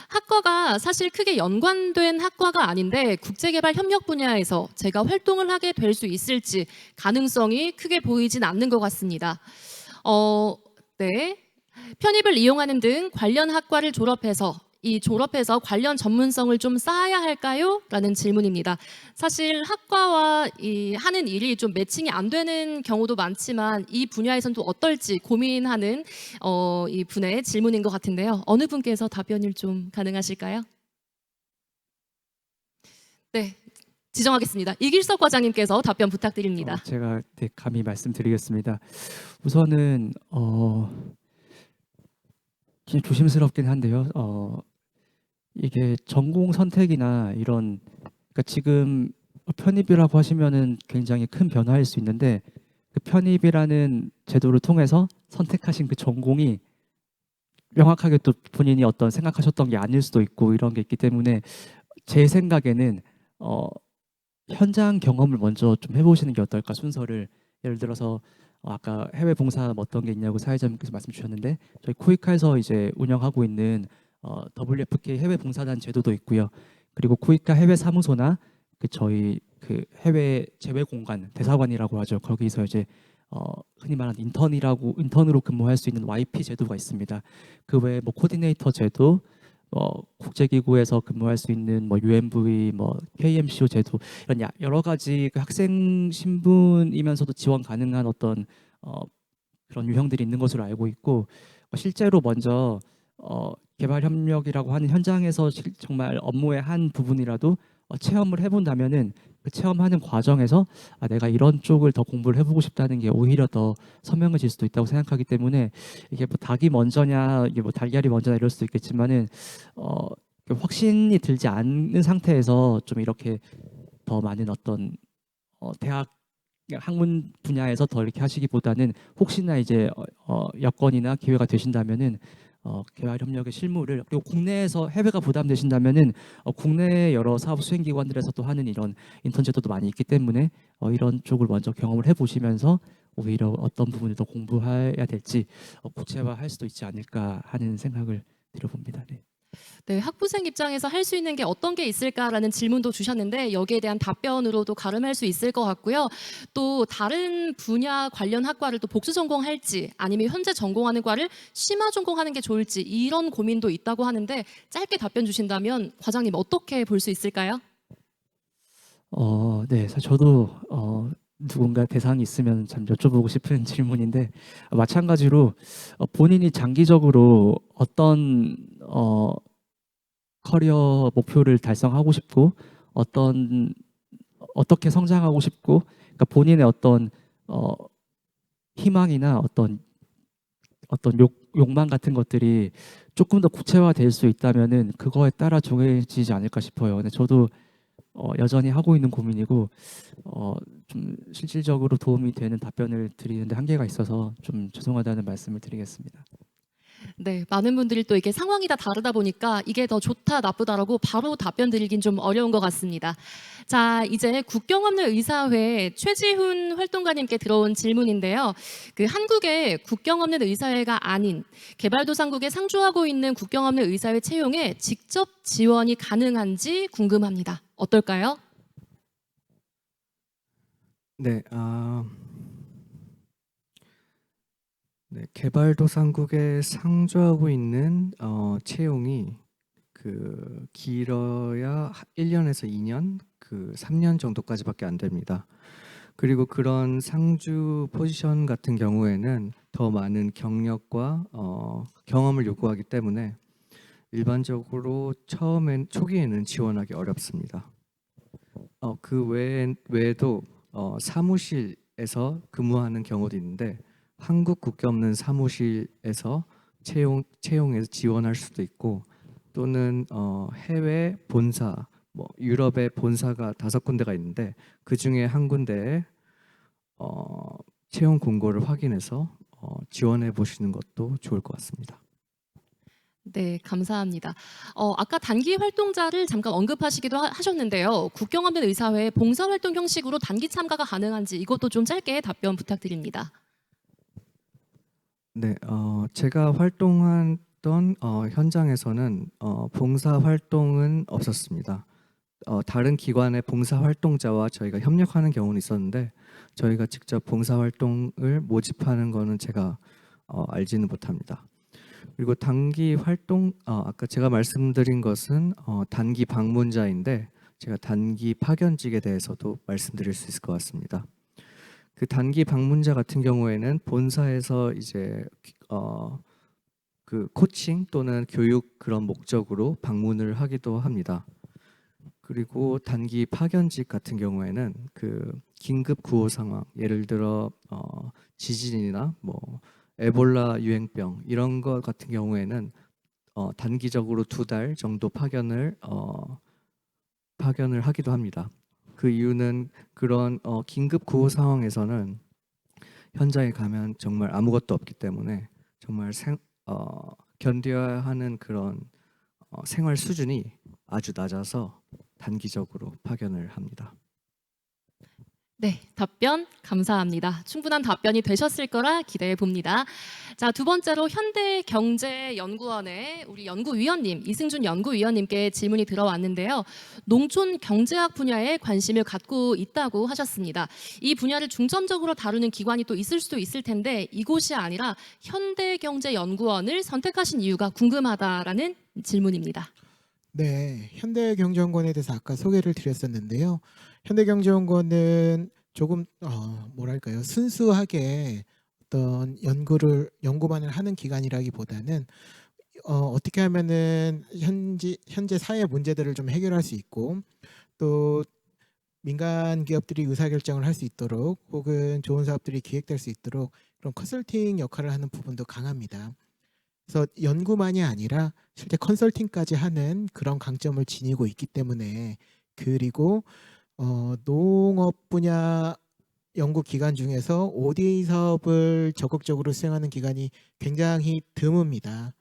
학과가 사실 크게 연관된 학과가 아닌데 국제개발 협력 분야에서 제가 활동을 하게 될 수 있을지 가능성이 크게 보이진 않는 것 같습니다. 네. 편입을 이용하는 등 관련 학과를 졸업해서 관련 전문성을 좀 쌓아야 할까요? 라는 질문입니다. 사실 학과와 하는 일이 좀 매칭이 안 되는 경우도 많지만 이 분야에선 또 어떨지 고민하는 이 분의 질문인 것 같은데요. 어느 분께서 답변을 좀 가능하실까요? 네, 지정하겠습니다. 이길석 과장님께서 답변 부탁드립니다. 제가 감히 말씀드리겠습니다. 우선은 좀 조심스럽긴 한데요. 이게 전공 선택이나 이런 그러니까 지금 편입이라고 하시면은 굉장히 큰 변화일 수 있는데 그 편입이라는 제도를 통해서 선택하신 그 전공이 명확하게 또 본인이 어떤 생각하셨던 게 아닐 수도 있고 이런 게 있기 때문에 제 생각에는 현장 경험을 먼저 좀 해보시는 게 어떨까 순서를 예를 들어서 아까 해외 봉사 어떤 게 있냐고 사회자님께서 말씀 주셨는데 저희 코이카에서 이제 운영하고 있는 WFK 해외 봉사단 제도도 있고요. 그리고 코이카 해외 사무소나 저희 해외 재외 공간 대사관이라고 하죠. 거기서 이제 흔히 말하는 인턴으로 근무할 수 있는 YP 제도가 있습니다. 그 외에 뭐 코디네이터 제도, 국제기구에서 근무할 수 있는 뭐 UMV, 뭐 KMCO 제도 이런 여러 가지 그 학생 신분이면서도 지원 가능한 어떤 그런 유형들이 있는 것으로 알고 있고 실제로 먼저 개발 협력이라고 하는 현장에서 정말 업무의 한 부분이라도 체험을 해본다면은 그 체험하는 과정에서 내가 이런 쪽을 더 공부를 해보고 싶다는 게 오히려 더 선명해질 수도 있다고 생각하기 때문에 이게 뭐 닭이 먼저냐 이게 뭐 달걀이 먼저냐 이럴 수도 있겠지만은 확신이 들지 않는 상태에서 좀 이렇게 더 많은 어떤 대학 학문 분야에서 더 이렇게 하시기보다는 혹시나 이제 여건이나 기회가 되신다면은 개발 협력의 실무를 그리고 국내에서 해외가 부담되신다면은 국내 여러 사업 수행 기관들에서도 하는 이런 인턴 제도도 많이 있기 때문에 이런 쪽을 먼저 경험을 해보시면서 오히려 어떤 부분을 더 공부해야 될지 구체화할 수도 있지 않을까 하는 생각을 드려봅니다. 네. 네, 학부생 입장에서 할 수 있는 게 어떤 게 있을까라는 질문도 주셨는데 여기에 대한 답변으로도 가름할 수 있을 것 같고요. 또 다른 분야 관련 학과를 또 복수 전공할지 아니면 현재 전공하는 과를 심화 전공하는 게 좋을지 이런 고민도 있다고 하는데 짧게 답변 주신다면 과장님 어떻게 볼 수 있을까요? 네, 사실 저도 누군가 대상이 있으면 참 여쭤보고 싶은 질문인데 마찬가지로 본인이 장기적으로 어떤 커리어 목표를 달성하고 싶고 어떻게 성장하고 싶고 그러니까 본인의 어떤 희망이나 어떤 욕망 같은 것들이 조금 더 구체화될 수 있다면은 그거에 따라 정해지지 않을까 싶어요. 근데 저도 여전히 하고 있는 고민이고 좀 실질적으로 도움이 되는 답변을 드리는데 한계가 있어서 좀 죄송하다는 말씀을 드리겠습니다. 네, 많은 분들이 또 이게 상황이 다 다르다 보니까 이게 더 좋다, 나쁘다라고 바로 답변 드리긴 좀 어려운 것 같습니다. 자, 이제 국경 없는 의사회 최지훈 활동가님께 들어온 질문인데요. 그 한국의 국경 없는 의사회가 아닌 개발도상국에 상주하고 있는 국경 없는 의사회 채용에 직접 지원이 가능한지 궁금합니다. 어떨까요? 네, 네, 개발도상국에 상주하고 있는 채용이 길어야 1년에서 2년, 3년 정도까지밖에 안 됩니다. 그리고 그런 상주 포지션 같은 경우에는 더 많은 경력과 경험을 요구하기 때문에 일반적으로 초기에는 지원하기 어렵습니다. 그 외에도 사무실에서 근무하는 경우도 있는데 한국 국계 없는 사무실에서 채용해서 지원할 수도 있고 또는 해외 본사 유럽의 본사가 5군데가 있는데 그 중에 한 군데에 채용 공고를 확인해서 지원해 보시는 것도 좋을 것 같습니다. 네, 감사합니다. 아까 단기 활동자를 잠깐 언급하시기도 하셨는데요. 국경 없는 의사회 봉사활동 형식으로 단기 참가가 가능한지 이것도 좀 짧게 답변 부탁드립니다. 네, 제가 활동했던 현장에서는 봉사 활동은 없었습니다. 다른 기관의 봉사 활동자와 저희가 협력하는 경우는 있었는데 저희가 직접 봉사 활동을 모집하는 거는 제가 알지는 못합니다. 그리고 단기 활동 아까 제가 말씀드린 것은 단기 방문자인데 제가 단기 파견직에 대해서도 말씀드릴 수 있을 것 같습니다. 그 단기 방문자 같은 경우에는 본사에서 이제 그 코칭 또는 교육 그런 목적으로 방문을 하기도 합니다. 그리고 단기 파견직 같은 경우에는 그 긴급 구호 상황, 예를 들어 지진이나 뭐 에볼라 유행병 이런 것 같은 경우에는 단기적으로 2달 정도 파견을 하기도 합니다. 그 이유는 그런 긴급 구호 상황에서는 현장에 가면 정말 아무것도 없기 때문에 정말 견뎌야 하는 그런 생활 수준이 아주 낮아서 단기적으로 파견을 합니다. 네, 답변 감사합니다. 충분한 답변이 되셨을 거라 기대해 봅니다. 자, 두 번째로 현대경제연구원의 우리 연구위원님 이승준 연구위원님께 질문이 들어왔는데요. 농촌 경제학 분야에 관심을 갖고 있다고 하셨습니다. 이 분야를 중점적으로 다루는 기관이 또 있을 수도 있을 텐데 이곳이 아니라 현대경제연구원을 선택하신 이유가 궁금하다라는 질문입니다. 네, 현대경제연구원에 대해서 아까 소개를 드렸었는데요. 현대경제연구원은 조금 뭐랄까요, 순수하게 어떤 연구만을 하는 기관이라기보다는 어떻게 하면은 현재 사회 문제들을 좀 해결할 수 있고 또 민간 기업들이 의사결정을 할 수 있도록 혹은 좋은 사업들이 기획될 수 있도록 그런 컨설팅 역할을 하는 부분도 강합니다. 그래서 연구만이 아니라 실제 컨설팅까지 하는 그런 강점을 지니고 있기 때문에 그리고 농업 분야 연구 기관 중에서 ODA 사업을 적극적으로 수행하는 기관이 굉장히 드뭅니다.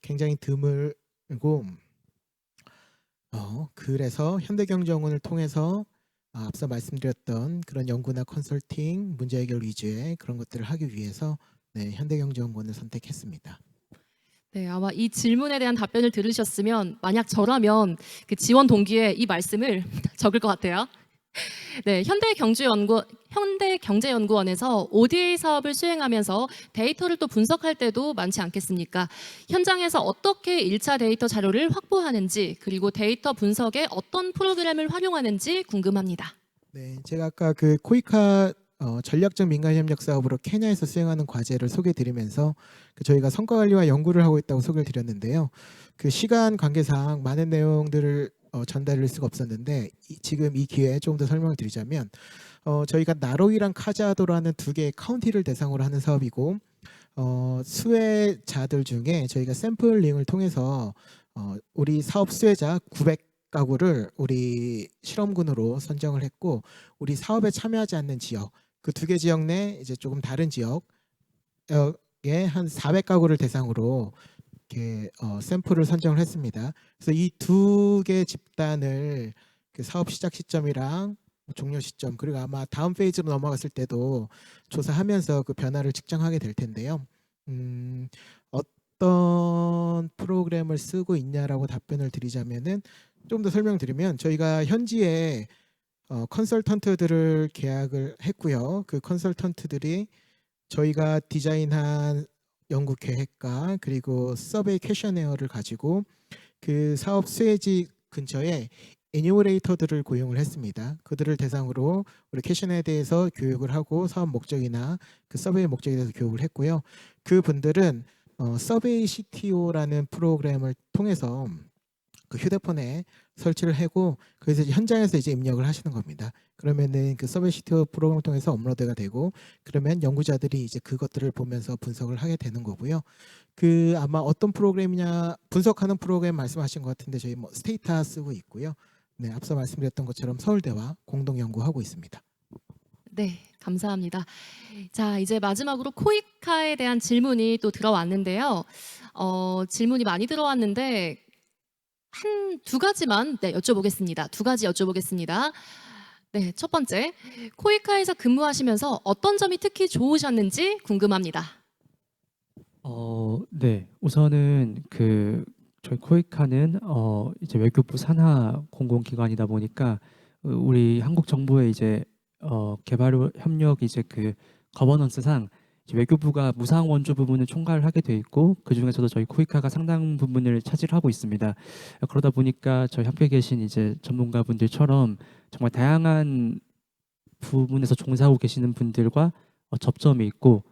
굉장히 드물고 그래서 현대경제연구원을 통해서 앞서 말씀드렸던 그런 연구나 컨설팅, 문제 해결 위주의 그런 것들을 하기 위해서 현대경제연구원을 선택했습니다. 네, 아마 이 질문에 대한 답변을 들으셨으면 만약 저라면 그 지원 동기에 이 말씀을 적을 것 같아요. 네, 현대경제연구원에서 ODA 사업을 수행하면서 데이터를 또 분석할 때도 많지 않겠습니까? 현장에서 어떻게 1차 데이터 자료를 확보하는지 그리고 데이터 분석에 어떤 프로그램을 활용하는지 궁금합니다. 네, 제가 아까 그 코이카 전략적 민간협력 사업으로 케냐에서 수행하는 과제를 소개드리면서 저희가 성과 관리와 연구를 하고 있다고 소개를 드렸는데요. 그 시간 관계상 많은 내용들을 전달할 수가 없었는데 지금 이 기회에 조금 더 설명을 드리자면 저희가 나로이랑 카자도라는 2개의 카운티를 대상으로 하는 사업이고 수혜자들 중에 저희가 샘플링을 통해서 우리 사업 수혜자 900가구를 우리 실험군으로 선정을 했고 우리 사업에 참여하지 않는 지역 그 2개 지역 내 이제 조금 다른 지역에 한 400가구를 대상으로 이렇게 샘플을 선정을 했습니다. 그래서 이 2개 집단을 그 사업 시작 시점이랑 종료 시점 그리고 아마 다음 페이지로 넘어갔을 때도 조사하면서 그 변화를 측정하게 될 텐데요. 어떤 프로그램을 쓰고 있냐라고 답변을 드리자면은 좀 더 설명드리면 저희가 현지에 컨설턴트들을 계약을 했고요. 그 컨설턴트들이 저희가 디자인한 연구 계획과 그리고 서베이 퀘셔네어를 가지고 그 사업 수혜지 근처에 애니메이터들을 고용을 했습니다. 그들을 대상으로 우리 퀘셔네어에 대해서 교육을 하고 사업 목적이나 그 서베이 목적에 대해서 교육을 했고요. 그 분들은 서베이 CTO라는 프로그램을 통해서 그 휴대폰에 설치를 하고 그래서 이제 현장에서 이제 입력을 하시는 겁니다. 그러면은 그 서베이 CTO 프로그램을 통해서 업로드가 되고 그러면 연구자들이 이제 그것들을 보면서 분석을 하게 되는 거고요. 그 아마 어떤 프로그램이냐 분석하는 프로그램 말씀하신 것 같은데 저희 뭐 스테이타 쓰고 있고요. 네, 앞서 말씀드렸던 것처럼 서울대와 공동 연구하고 있습니다. 네, 감사합니다. 자, 이제 마지막으로 코이카에 대한 질문이 또 들어왔는데요. 질문이 많이 들어왔는데 한 두 가지만 여쭤보겠습니다. 두 가지 여쭤보겠습니다. 네, 첫 번째, 코이카에서 근무하시면서 어떤 점이 특히 좋으셨는지 궁금합니다. 네. 우선은 저희 코이카는 이제 외교부 산하 공공기관이다 보니까 우리 한국 정부의 이제 개발 협력 이제 그 거버넌스상 이제 외교부가 무상 원조 부분을 총괄을 하게 돼 있고 그 중에서도 저희 코이카가 상당 부분을 차지하고 있습니다. 그러다 보니까 저희 함께 계신 이제 전문가분들처럼 정말 다양한 부분에서 종사하고 계시는 분들과 접점이 있고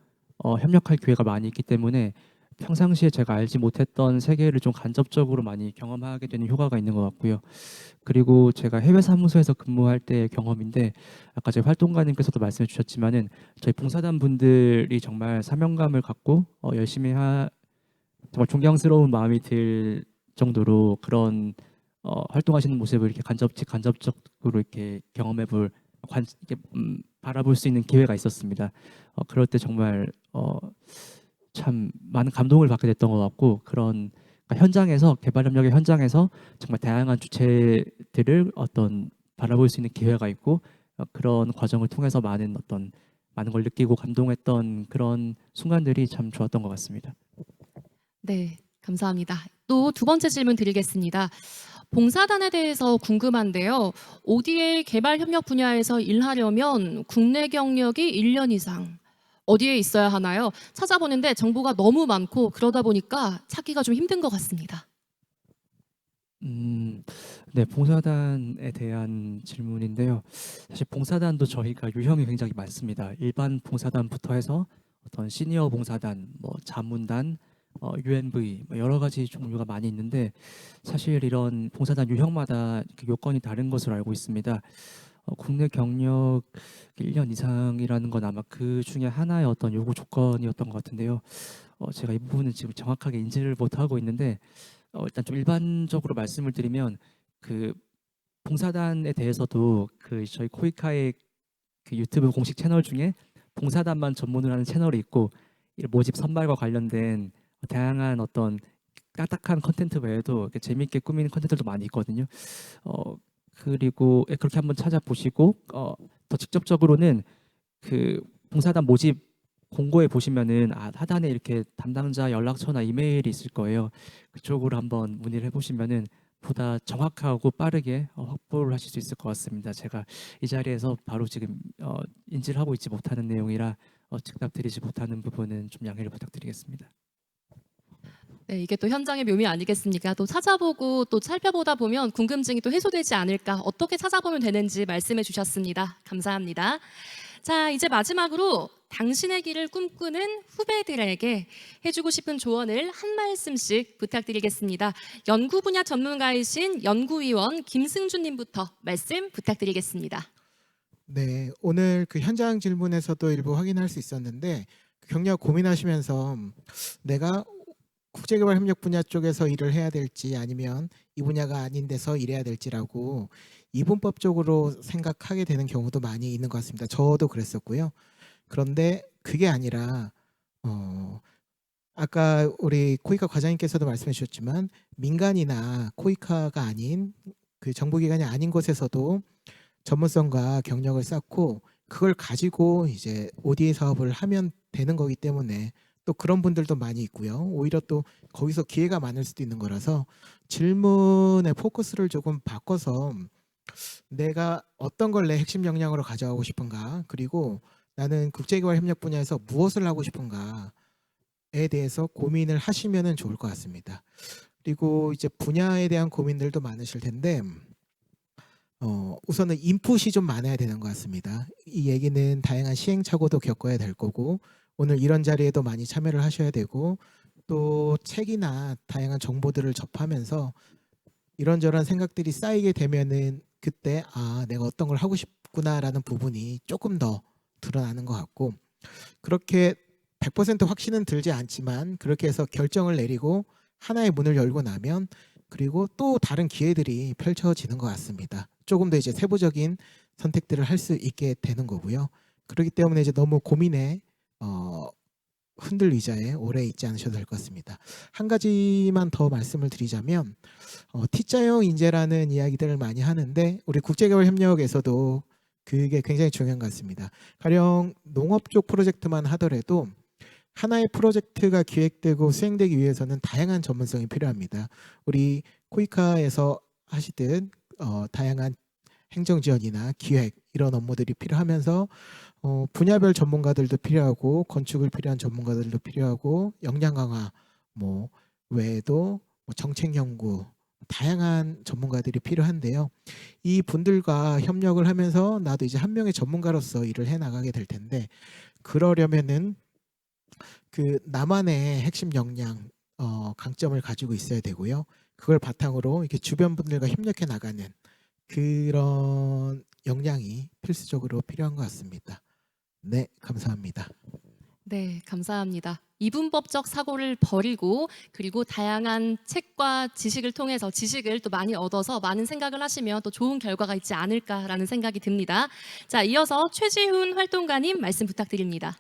협력할 기회가 많이 있기 때문에 평상시에 제가 알지 못했던 세계를 좀 간접적으로 많이 경험하게 되는 효과가 있는 것 같고요. 그리고 제가 해외 사무소에서 근무할 때의 경험인데 아까 저희 활동가님께서도 말씀해 주셨지만은 저희 봉사단 분들이 정말 사명감을 갖고 열심히 정말 존경스러운 마음이 들 정도로 그런 활동하시는 모습을 이렇게 간접적으로 이렇게 경험해볼 바라볼 수 있는 기회가 있었습니다. 그럴 때 정말 참 많은 감동을 받게 됐던 것 같고 그런 그러니까 현장에서 개발 협력의 현장에서 정말 다양한 주체들을 바라볼 수 있는 기회가 있고 그런 과정을 통해서 많은 걸 느끼고 감동했던 그런 순간들이 참 좋았던 것 같습니다. 네, 감사합니다. 또 두 번째 질문 드리겠습니다. 봉사단에 대해서 궁금한데요. ODA 개발 협력 분야에서 일하려면 국내 경력이 1년 이상 어디에 있어야 하나요? 찾아보는데 정보가 너무 많고 그러다 보니까 찾기가 좀 힘든 것 같습니다. 네, 봉사단에 대한 질문인데요. 사실 봉사단도 저희가 유형이 굉장히 많습니다. 일반 봉사단부터 해서 어떤 시니어 봉사단, 뭐 자문단, UNV 여러 가지 종류가 많이 있는데 사실 이런 봉사단 유형마다 그 요건이 다른 것으로 알고 있습니다. 국내 경력 1년 이상이라는 건 아마 그 중에 하나의 어떤 요구 조건이었던 것 같은데요. 제가 이 부분은 지금 정확하게 인지를 못하고 있는데 일단 좀 일반적으로 말씀을 드리면 그 봉사단에 대해서도 그 저희 코이카의 그 유튜브 공식 채널 중에 봉사단만 전문을 하는 채널이 있고 이 모집 선발과 관련된 다양한 어떤 딱딱한 컨텐츠 외에도 이렇게 재미있게 꾸미는 컨텐츠도 많이 있거든요. 그리고 그렇게 한번 찾아보시고 더 직접적으로는 그 봉사단 모집 공고에 보시면은 하단에 이렇게 담당자 연락처나 이메일이 있을 거예요. 그쪽으로 한번 문의를 해보시면은 보다 정확하고 빠르게 확보를 하실 수 있을 것 같습니다. 제가 이 자리에서 바로 지금 인지를 하고 있지 못하는 내용이라 즉답드리지 못하는 부분은 좀 양해를 부탁드리겠습니다. 네, 이게 또 현장의 묘미 아니겠습니까? 또 찾아보고 또 살펴보다 보면 궁금증이 또 해소되지 않을까, 어떻게 찾아보면 되는지 말씀해 주셨습니다. 감사합니다. 자, 이제 마지막으로 당신의 길을 꿈꾸는 후배들에게 해주고 싶은 조언을 한 말씀씩 부탁드리겠습니다. 연구 분야 전문가이신 연구위원 김승준님부터 말씀 부탁드리겠습니다. 네, 오늘 그 현장 질문에서도 일부 확인할 수 있었는데 경력 고민하시면서 내가 국제개발 협력 분야 쪽에서 일을 해야 될지 아니면 이 분야가 아닌 데서 일해야 될지라고 이분법적으로 생각하게 되는 경우도 많이 있는 것 같습니다. 저도 그랬었고요. 그런데 그게 아니라 아까 우리 코이카 과장님께서도 말씀해 주셨지만 민간이나 코이카가 아닌 그 정부기관이 아닌 곳에서도 전문성과 경력을 쌓고 그걸 가지고 이제 ODA 사업을 하면 되는 거기 때문에 또 그런 분들도 많이 있고요. 오히려 또 거기서 기회가 많을 수도 있는 거라서 질문의 포커스를 조금 바꿔서 내가 어떤 걸 내 핵심 역량으로 가져가고 싶은가, 그리고 나는 국제개발 협력 분야에서 무엇을 하고 싶은가에 대해서 고민을 하시면 좋을 것 같습니다. 그리고 이제 분야에 대한 고민들도 많으실 텐데 우선은 인풋이 좀 많아야 되는 것 같습니다. 이 얘기는 다양한 시행착오도 겪어야 될 거고 오늘 이런 자리에도 많이 참여를 하셔야 되고 또 책이나 다양한 정보들을 접하면서 이런저런 생각들이 쌓이게 되면은 그때 내가 어떤 걸 하고 싶구나라는 부분이 조금 더 드러나는 것 같고, 그렇게 100% 확신은 들지 않지만 그렇게 해서 결정을 내리고 하나의 문을 열고 나면 그리고 또 다른 기회들이 펼쳐지는 것 같습니다. 조금 더 이제 세부적인 선택들을 할 수 있게 되는 거고요. 그렇기 때문에 이제 너무 고민에 흔들 의자에 오래 있지 않으셔도 될 것 같습니다. 한 가지만 더 말씀을 드리자면 T자형 인재라는 이야기들을 많이 하는데 우리 국제개발협력에서도 그게 굉장히 중요한 것 같습니다. 가령 농업 쪽 프로젝트만 하더라도 하나의 프로젝트가 기획되고 수행되기 위해서는 다양한 전문성이 필요합니다. 우리 코이카에서 하시듯 다양한 행정 지원이나 기획 이런 업무들이 필요하면서 분야별 전문가들도 필요하고 건축을 필요한 전문가들도 필요하고 역량 강화 외에도 정책 연구 다양한 전문가들이 필요한데요. 이 분들과 협력을 하면서 나도 이제 한 명의 전문가로서 일을 해 나가게 될 텐데 그러려면은 그 나만의 핵심 역량 강점을 가지고 있어야 되고요. 그걸 바탕으로 이렇게 주변 분들과 협력해 나가는 그런 역량이 필수적으로 필요한 것 같습니다. 네, 감사합니다. 네, 감사합니다. 이분법적 사고를 버리고 그리고 다양한 책과 지식을 통해서 지식을 또 많이 얻어서 많은 생각을 하시면 또 좋은 결과가 있지 않을까라는 생각이 듭니다. 자, 이어서 최지훈 활동가님 말씀 부탁드립니다.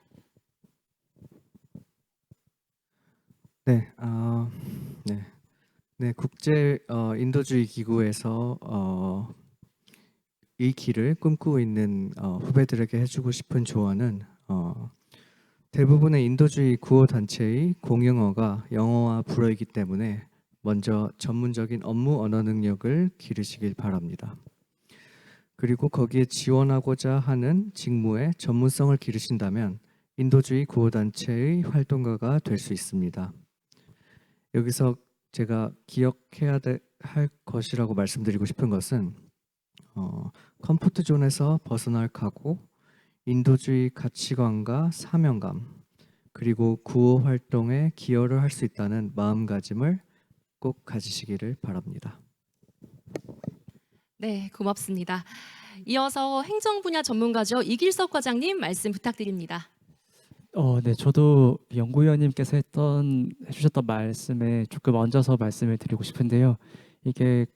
네, 국제 인도주의 기구에서 이 길을 꿈꾸고 있는 후배들에게 해주고 싶은 조언은 대부분의 인도주의 구호 단체의 공용어가 영어와 불어이기 때문에 먼저 전문적인 업무 언어 능력을 기르시길 바랍니다. 그리고 거기에 지원하고자 하는 직무의 전문성을 기르신다면 인도주의 구호 단체의 활동가가 될 수 있습니다. 여기서 제가 기억해야 할 것이라고 말씀드리고 싶은 것은 컴포트 존에서 벗어날 각오, 인도주의 가치관과 사명감, 그리고 구호 활동에 기여를 할 수 있다는 마음가짐을 꼭 가지시기를 바랍니다. 네, 고맙습니다. 이어서 행정 분야 전문가죠. 이길석 과장님 말씀 부탁드립니다. 네, 저도 연구위원님께서 해주셨던 말씀에 조금 얹어서 말씀을 드리고 싶은데요. 이게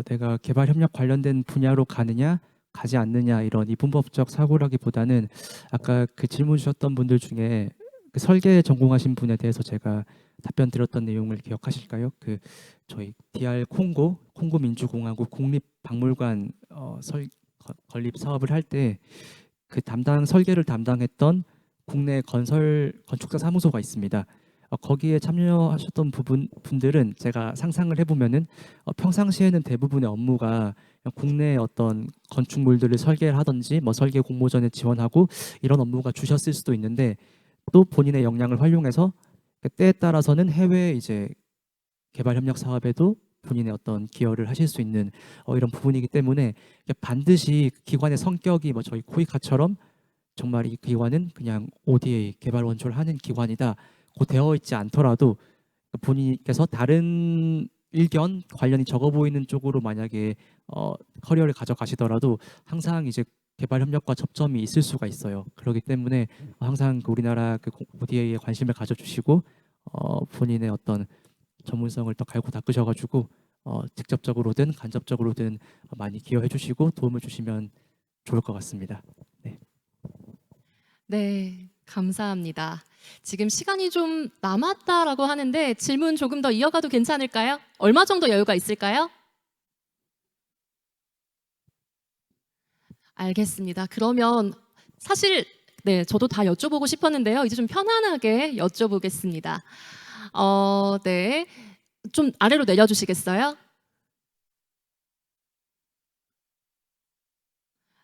내가 개발 협력 관련된 분야로 가느냐, 가지 않느냐 이런 이분법적 사고라기보다는 아까 그 질문 주셨던 분들 중에 그 설계 전공하신 분에 대해서 제가 답변 드렸던 내용을 기억하실까요? 그 저희 DR 콩고 민주공화국 국립박물관 건립 사업을 할 때 그 설계를 담당했던 국내 건축사 사무소가 있습니다. 거기에 참여하셨던 분들은 제가 상상을 해보면은 평상시에는 대부분의 업무가 국내 어떤 건축물들을 설계를 하든지 설계 공모전에 지원하고 이런 업무가 주셨을 수도 있는데 또 본인의 역량을 활용해서 때에 따라서는 해외 이제 개발 협력 사업에도 본인의 어떤 기여를 하실 수 있는 이런 부분이기 때문에 반드시 기관의 성격이 저희 코이카처럼 정말 이 기관은 그냥 ODA 개발 원초를 하는 기관이다 고 되어 있지 않더라도 본인께서 다른 일견 관련이 적어 보이는 쪽으로 만약에 커리어를 가져가시더라도 항상 이제 개발 협력과 접점이 있을 수가 있어요. 그렇기 때문에 항상 우리나라 그 ODA에 관심을 가져주시고 본인의 어떤 전문성을 더 갈고 닦으셔가지고 직접적으로든 간접적으로든 많이 기여해 주시고 도움을 주시면 좋을 것 같습니다. 네. 네, 감사합니다. 지금 시간이 좀 남았다라고 하는데 질문 조금 더 이어가도 괜찮을까요? 얼마 정도 여유가 있을까요? 알겠습니다. 그러면 사실 저도 다 여쭤보고 싶었는데요. 이제 좀 편안하게 여쭤보겠습니다. 네, 좀 아래로 내려주시겠어요?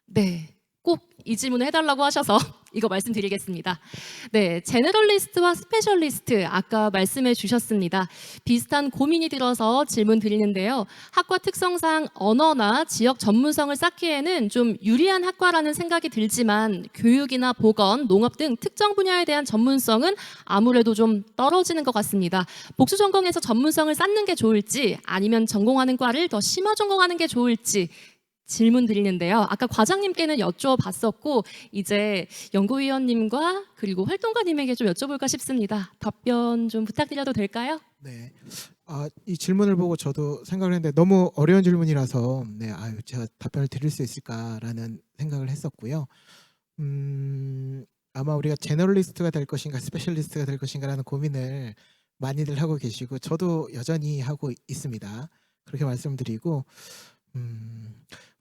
네, 꼭 이 질문을 해달라고 하셔서 이거 말씀드리겠습니다. 네, 제너럴리스트와 스페셜리스트 아까 말씀해 주셨습니다. 비슷한 고민이 들어서 질문 드리는데요. 학과 특성상 언어나 지역 전문성을 쌓기에는 좀 유리한 학과라는 생각이 들지만 교육이나 보건, 농업 등 특정 분야에 대한 전문성은 아무래도 좀 떨어지는 것 같습니다. 복수 전공에서 전문성을 쌓는 게 좋을지 아니면 전공하는 과를 더 심화 전공하는 게 좋을지 질문 드리는데요. 아까 과장님께는 여쭤봤었고 이제 연구위원님과 그리고 활동가님에게 좀 여쭤볼까 싶습니다. 답변 좀 부탁드려도 될까요? 네. 이 질문을 보고 저도 생각을 했는데 너무 어려운 질문이라서 제가 답변을 드릴 수 있을까라는 생각을 했었고요. 아마 우리가 제너럴리스트가 될 것인가 스페셜리스트가 될 것인가라는 고민을 많이들 하고 계시고 저도 여전히 하고 있습니다. 그렇게 말씀드리고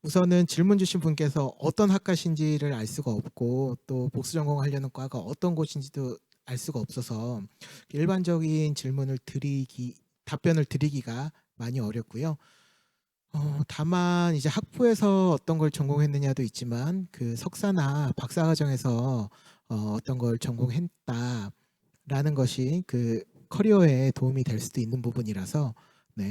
우선은 질문 주신 분께서 어떤 학과신지를 알 수가 없고 또 복수 전공하려는 과가 어떤 곳인지도 알 수가 없어서 일반적인 답변을 드리기가 많이 어렵고요. 다만 이제 학부에서 어떤 걸 전공했느냐도 있지만 그 석사나 박사 과정에서 어떤 걸 전공했다라는 것이 그 커리어에 도움이 될 수도 있는 부분이라서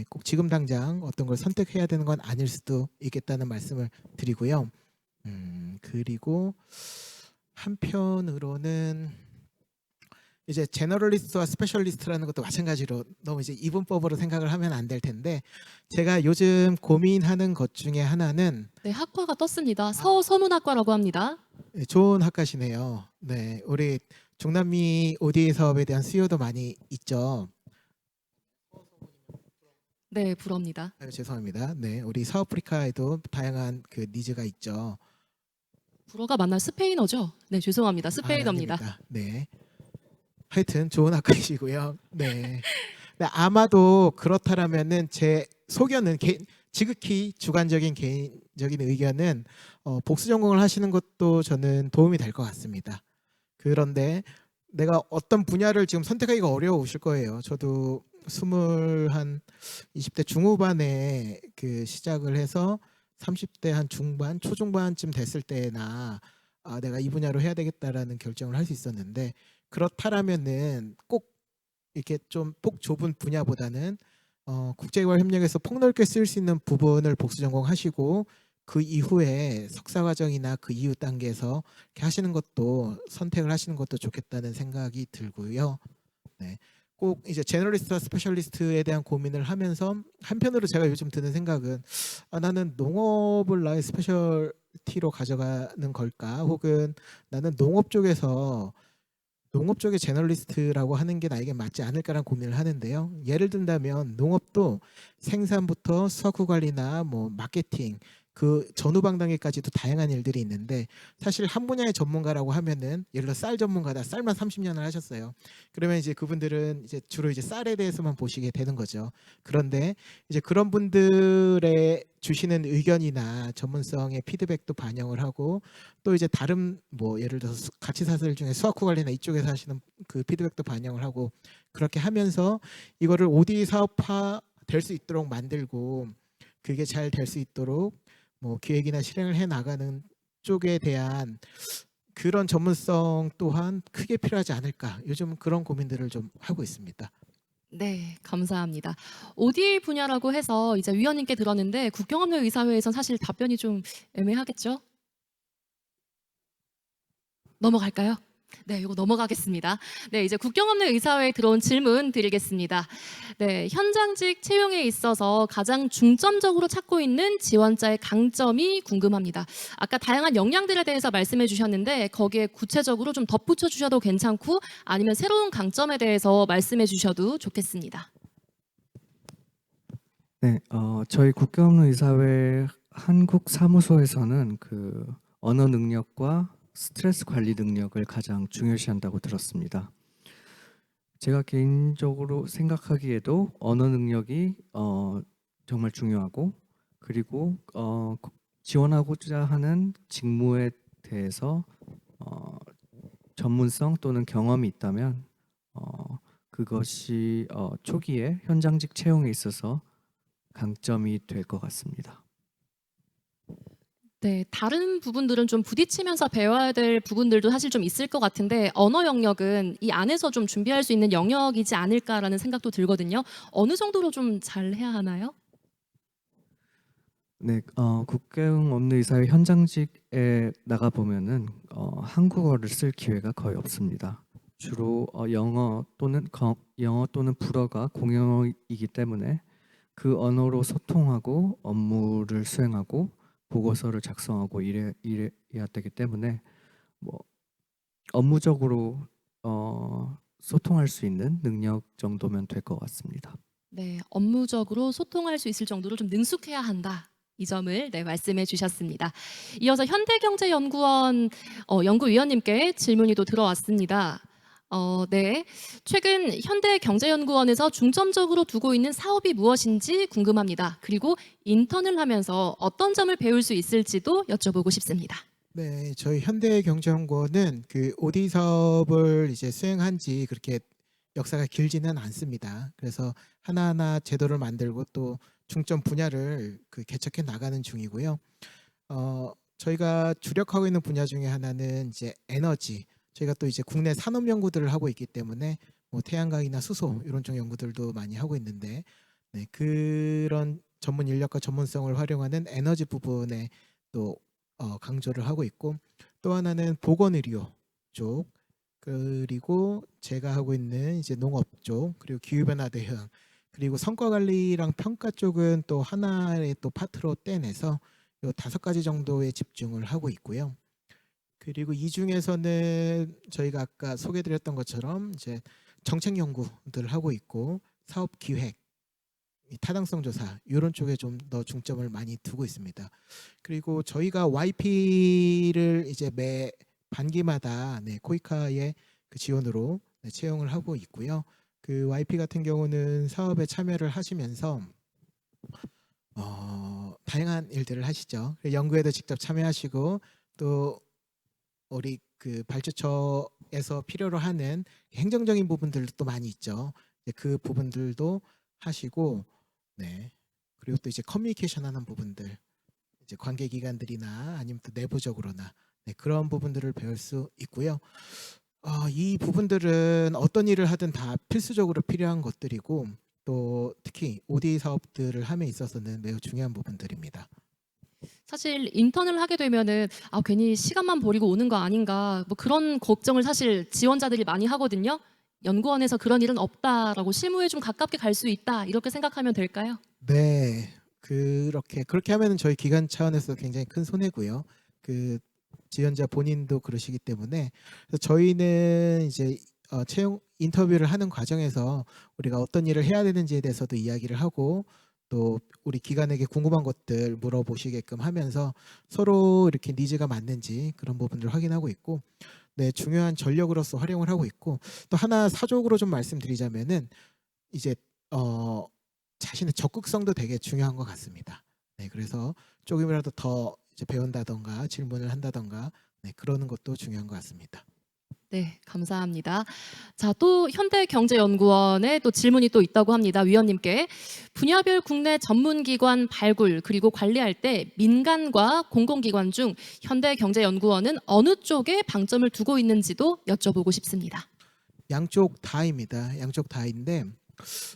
꼭 지금 당장 어떤 걸 선택해야 되는 건 아닐 수도 있겠다는 말씀을 드리고요. 그리고 한편으로는 이제 제너럴리스트와 스페셜리스트라는 것도 마찬가지로 너무 이제 이분법으로 생각을 하면 안 될 텐데 제가 요즘 고민하는 것 중에 하나는 네, 학과가 떴습니다. 서문학과라고 합니다. 좋은 학과시네요. 네, 우리 중남미 ODA 사업에 대한 수요도 많이 있죠. 네, 부럽니다. 죄송합니다. 네, 우리 사업프리카에도 다양한 그 니즈가 있죠. 불어가 맞나요? 스페인어죠? 네, 죄송합니다. 스페인어입니다. 아닙니다. 네. 하여튼 좋은 학과이시고요. 네. 아마도 그렇다라면은 제 소견은 지극히 주관적인 개인적인 의견은 복수 전공을 하시는 것도 저는 도움이 될 것 같습니다. 그런데 내가 어떤 분야를 지금 선택하기가 어려우실 거예요. 저도 20대 중후반에 그 시작을 해서 30대 한 중반, 초중반쯤 됐을 때나 내가 이 분야로 해야 되겠다라는 결정을 할 수 있었는데 그렇다라면은 꼭 이렇게 좀 폭 좁은 분야보다는 국제개발 협력에서 폭넓게 쓸 수 있는 부분을 복수 전공하시고 그 이후에 석사 과정이나 그 이후 단계에서 이렇게 하시는 것도 선택을 하시는 것도 좋겠다는 생각이 들고요. 네. 꼭 이제 제너럴리스트와 스페셜리스트에 대한 고민을 하면서 한편으로 제가 요즘 드는 생각은 나는 농업을 나의 스페셜티로 가져가는 걸까? 혹은 나는 농업 쪽의 제너럴리스트라고 하는 게 나에게 맞지 않을까라는 고민을 하는데요. 예를 든다면 농업도 생산부터 수확 후 관리나 뭐 마케팅 그 전후방단계까지도 다양한 일들이 있는데 사실 한 분야의 전문가라고 하면은 예를 들어 쌀 전문가다 쌀만 30년을 하셨어요. 그러면 이제 그분들은 이제 주로 이제 쌀에 대해서만 보시게 되는 거죠. 그런데 이제 그런 분들의 주시는 의견이나 전문성의 피드백도 반영을 하고 또 이제 다른 뭐 예를 들어서 가치사슬 중에 수학 후 관리나 이쪽에서 하시는 그 피드백도 반영을 하고 그렇게 하면서 이거를 OD 사업화 될 수 있도록 만들고 그게 잘 될 수 있도록 뭐 기획이나 실행을 해 나가는 쪽에 대한 그런 전문성 또한 크게 필요하지 않을까. 요즘 그런 고민들을 좀 하고 있습니다. 네, 감사합니다. ODA 분야라고 해서 이제 위원님께 들었는데 국경협력 의사회에선 사실 답변이 좀 애매하겠죠? 넘어갈까요? 네, 이거 넘어가겠습니다. 네, 이제 국경협력 의사회에 들어온 질문 드리겠습니다. 네, 현장직 채용에 있어서 가장 중점적으로 찾고 있는 지원자의 강점이 궁금합니다. 아까 다양한 역량들에 대해서 말씀해 주셨는데 거기에 구체적으로 좀 덧붙여 주셔도 괜찮고 아니면 새로운 강점에 대해서 말씀해 주셔도 좋겠습니다. 네, 저희 국경의사회 한국 사무소에서는 그 언어 능력과 스트레스 관리 능력을 가장 중요시한다고 들었습니다. 제가 개인적으로 생각하기에도 언어 능력이 정말 중요하고 그리고 지원하고자 하는 직무에 대해서 전문성 또는 경험이 있다면 그것이 초기에 현장직 채용에 있어서 강점이 될 것 같습니다. 네, 다른 부분들은 좀 부딪히면서 배워야 될 부분들도 사실 좀 있을 것 같은데 언어 영역은 이 안에서 좀 준비할 수 있는 영역이지 않을까라는 생각도 들거든요. 어느 정도로 좀 잘 해야 하나요? 네, 국경 없는 의사회 현장직에 나가 보면은 한국어를 쓸 기회가 거의 없습니다. 주로 영어 또는 불어가 공용어이기 때문에 그 언어로 소통하고 업무를 수행하고 보고서를 작성하고 이래야 되기 때문에 뭐 업무적으로 소통할 수 있는 능력 정도면 될 것 같습니다. 네, 업무적으로 소통할 수 있을 정도로 좀 능숙해야 한다. 이 점을 말씀해 주셨습니다. 이어서 현대경제연구원 연구위원님께 질문이 또 들어왔습니다. 네, 최근 현대경제연구원에서 중점적으로 두고 있는 사업이 무엇인지 궁금합니다. 그리고 인턴을 하면서 어떤 점을 배울 수 있을지도 여쭤보고 싶습니다. 네, 저희 현대경제연구원은 그 OD 사업을 이제 수행한 지 그렇게 역사가 길지는 않습니다. 그래서 하나하나 제도를 만들고 또 중점 분야를 그 개척해 나가는 중이고요. 저희가 주력하고 있는 분야 중에 하나는 이제 에너지. 저희가 또 이제 국내 산업 연구들을 하고 있기 때문에 뭐 태양광이나 수소 이런 쪽 연구들도 많이 하고 있는데, 네, 그런 전문 인력과 전문성을 활용하는 에너지 부분에 또 강조를 하고 있고, 또 하나는 보건의료 쪽, 그리고 제가 하고 있는 이제 농업 쪽, 그리고 기후변화 대응, 그리고 성과 관리랑 평가 쪽은 또 하나의 또 파트로 떼내서 요 5가지 정도에 집중을 하고 있고요. 그리고 이 중에서는 저희가 아까 소개드렸던 것처럼 이제 정책 연구들을 하고 있고 사업 기획, 이 타당성 조사 이런 쪽에 좀 더 중점을 많이 두고 있습니다. 그리고 저희가 YP를 이제 매 반기마다 코이카의 그 지원으로 채용을 하고 있고요. 그 YP 같은 경우는 사업에 참여를 하시면서 다양한 일들을 하시죠. 연구에도 직접 참여하시고 또 우리 그 발주처에서 필요로 하는 행정적인 부분들도 또 많이 있죠. 이제 그 부분들도 하시고, 네. 그리고 또 이제 커뮤니케이션 하는 부분들, 이제 관계 기관들이나 아니면 또 내부적으로나 그런 부분들을 배울 수 있고요. 이 부분들은 어떤 일을 하든 다 필수적으로 필요한 것들이고 또 특히 OD 사업들을 함에 있어서는 매우 중요한 부분들입니다. 사실 인턴을 하게 되면은 괜히 시간만 버리고 오는 거 아닌가 뭐 그런 걱정을 사실 지원자들이 많이 하거든요. 연구원에서 그런 일은 없다라고 실무에 좀 가깝게 갈 수 있다 이렇게 생각하면 될까요? 네, 그렇게 하면은 저희 기관 차원에서 굉장히 큰 손해고요. 그 지원자 본인도 그러시기 때문에 그래서 저희는 이제 채용 인터뷰를 하는 과정에서 우리가 어떤 일을 해야 되는지에 대해서도 이야기를 하고 또 우리 기관에게 궁금한 것들 물어보시게끔 하면서 서로 이렇게 니즈가 맞는지 그런 부분들을 확인하고 있고, 네, 중요한 전력으로서 활용을 하고 있고, 또 하나 사족으로 좀 말씀드리자면은 이제 자신의 적극성도 되게 중요한 것 같습니다. 네, 그래서 조금이라도 더 이제 배운다던가 질문을 한다던가 그러는 것도 중요한 것 같습니다. 네, 감사합니다. 자, 또 현대경제연구원에 또 질문이 또 있다고 합니다. 위원님께. 분야별 국내 전문기관 발굴 그리고 관리할 때 민간과 공공기관 중 현대경제연구원은 어느 쪽에 방점을 두고 있는지도 여쭤보고 싶습니다. 양쪽 다입니다. 양쪽 다인데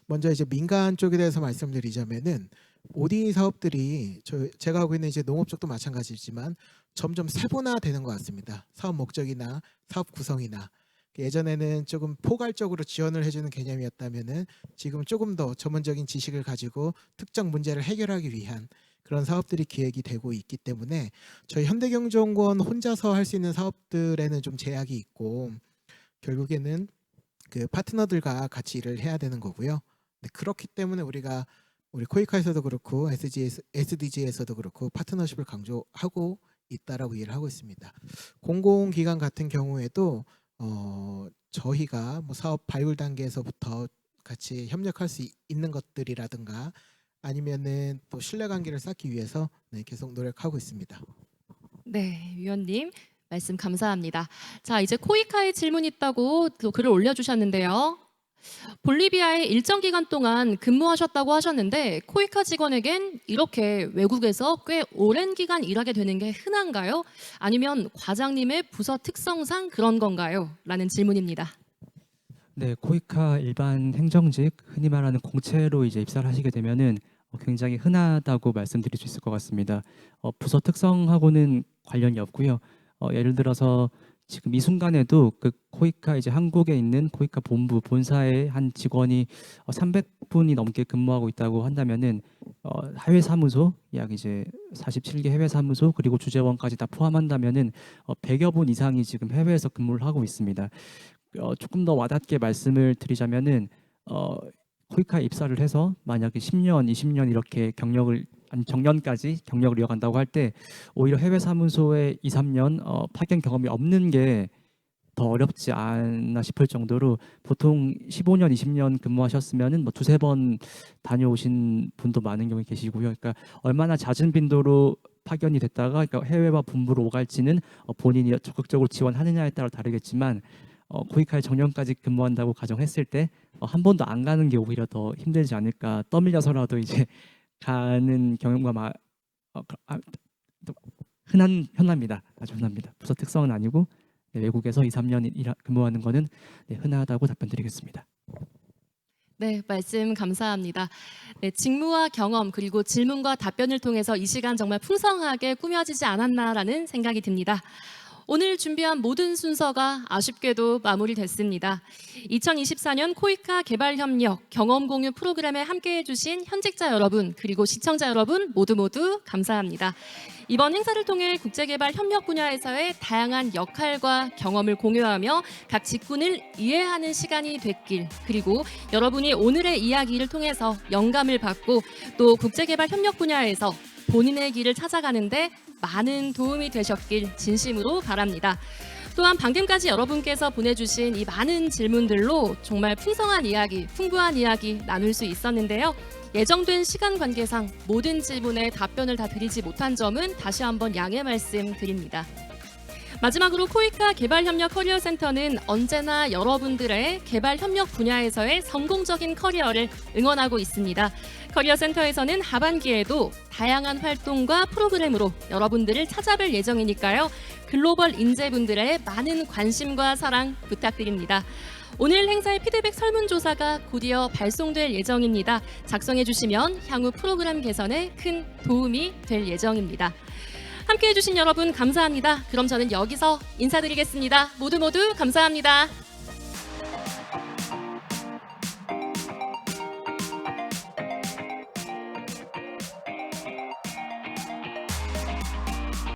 먼저 이제 민간 쪽에 대해서 말씀드리자면은 OD 사업들이 제가 하고 있는 이제 농업 쪽도 마찬가지지만 점점 세분화되는 것 같습니다. 사업 목적이나 사업 구성이나 예전에는 조금 포괄적으로 지원을 해주는 개념이었다면은 지금 조금 더 전문적인 지식을 가지고 특정 문제를 해결하기 위한 그런 사업들이 기획이 되고 있기 때문에 저희 현대경제연구원 혼자서 할 수 있는 사업들에는 좀 제약이 있고 결국에는 그 파트너들과 같이 일을 해야 되는 거고요. 네, 그렇기 때문에 우리 코이카에서도 그렇고 SDG에서도 그렇고 파트너십을 강조하고 있다라고 이해를 하고 있습니다. 공공기관 같은 경우에도 저희가 뭐 사업 발굴 단계에서부터 같이 협력할 수 있는 것들이라든가 아니면은 또 신뢰관계를 쌓기 위해서 계속 노력하고 있습니다. 네, 위원님 말씀 감사합니다. 자, 이제 코이카에 질문 있다고 또 글을 올려주셨는데요. 볼리비아에 일정 기간 동안 근무하셨다고 하셨는데 코이카 직원에겐 이렇게 외국에서 꽤 오랜 기간 일하게 되는 게 흔한가요? 아니면 과장님의 부서 특성상 그런 건가요? 라는 질문입니다. 네, 코이카 일반 행정직, 흔히 말하는 공채로 이제 입사를 하시게 되면은 굉장히 흔하다고 말씀드릴 수 있을 것 같습니다. 부서 특성하고는 관련이 없고요. 예를 들어서 지금 이 순간에도 그 코이카 이제 한국에 있는 코이카 본부 본사의 한 직원이 300분이 넘게 근무하고 있다고 한다면은 해외 사무소 약 이제 47개 해외 사무소 그리고 주재원까지 다 포함한다면은 100여 분 이상이 지금 해외에서 근무를 하고 있습니다. 조금 더 와닿게 말씀을 드리자면은 코이카에 입사를 해서 만약에 10년, 20년 이렇게 경력을 아니 정년까지 경력을 이어간다고 할 때 오히려 해외 사무소에 2, 3년 파견 경험이 없는 게 더 어렵지 않나 싶을 정도로 보통 15년, 20년 근무하셨으면은 뭐 두세 번 다녀오신 분도 많은 경우에 계시고요. 그러니까 얼마나 잦은 빈도로 파견이 됐다가 그러니까 해외와 본부로 오갈지는 본인이 적극적으로 지원하느냐에 따라 다르겠지만 코이카에 정년까지 근무한다고 가정했을 때 한 번도 안 가는 게 오히려 더 힘들지 않을까 떠밀려서라도 이제 가는 경우가 흔합니다. 아주 흔합니다. 부서 특성은 아니고 외국에서 2, 3년 근무하는 거는 흔하다고 답변드리겠습니다. 네, 말씀 감사합니다. 네, 직무와 경험 그리고 질문과 답변을 통해서 이 시간 정말 풍성하게 꾸며지지 않았나라는 생각이 듭니다. 오늘 준비한 모든 순서가 아쉽게도 마무리됐습니다. 2024년 코이카 개발협력 경험 공유 프로그램에 함께해 주신 현직자 여러분 그리고 시청자 여러분 모두 감사합니다. 이번 행사를 통해 국제개발 협력 분야에서의 다양한 역할과 경험을 공유하며 각 직군을 이해하는 시간이 됐길 그리고 여러분이 오늘의 이야기를 통해서 영감을 받고 또 국제개발 협력 분야에서 본인의 길을 찾아가는데 많은 도움이 되셨길 진심으로 바랍니다. 또한 방금까지 여러분께서 보내주신 이 많은 질문들로 정말 풍성한 이야기, 풍부한 이야기 나눌 수 있었는데요. 예정된 시간 관계상 모든 질문에 답변을 다 드리지 못한 점은 다시 한번 양해 말씀드립니다. 마지막으로 코이카 개발협력 커리어센터는 언제나 여러분들의 개발협력 분야에서의 성공적인 커리어를 응원하고 있습니다. 커리어센터에서는 하반기에도 다양한 활동과 프로그램으로 여러분들을 찾아뵐 예정이니까요. 글로벌 인재분들의 많은 관심과 사랑 부탁드립니다. 오늘 행사의 피드백 설문조사가 곧이어 발송될 예정입니다. 작성해 주시면 향후 프로그램 개선에 큰 도움이 될 예정입니다. 함께해 주신 여러분 감사합니다. 그럼 저는 여기서 인사드리겠습니다. 모두 감사합니다.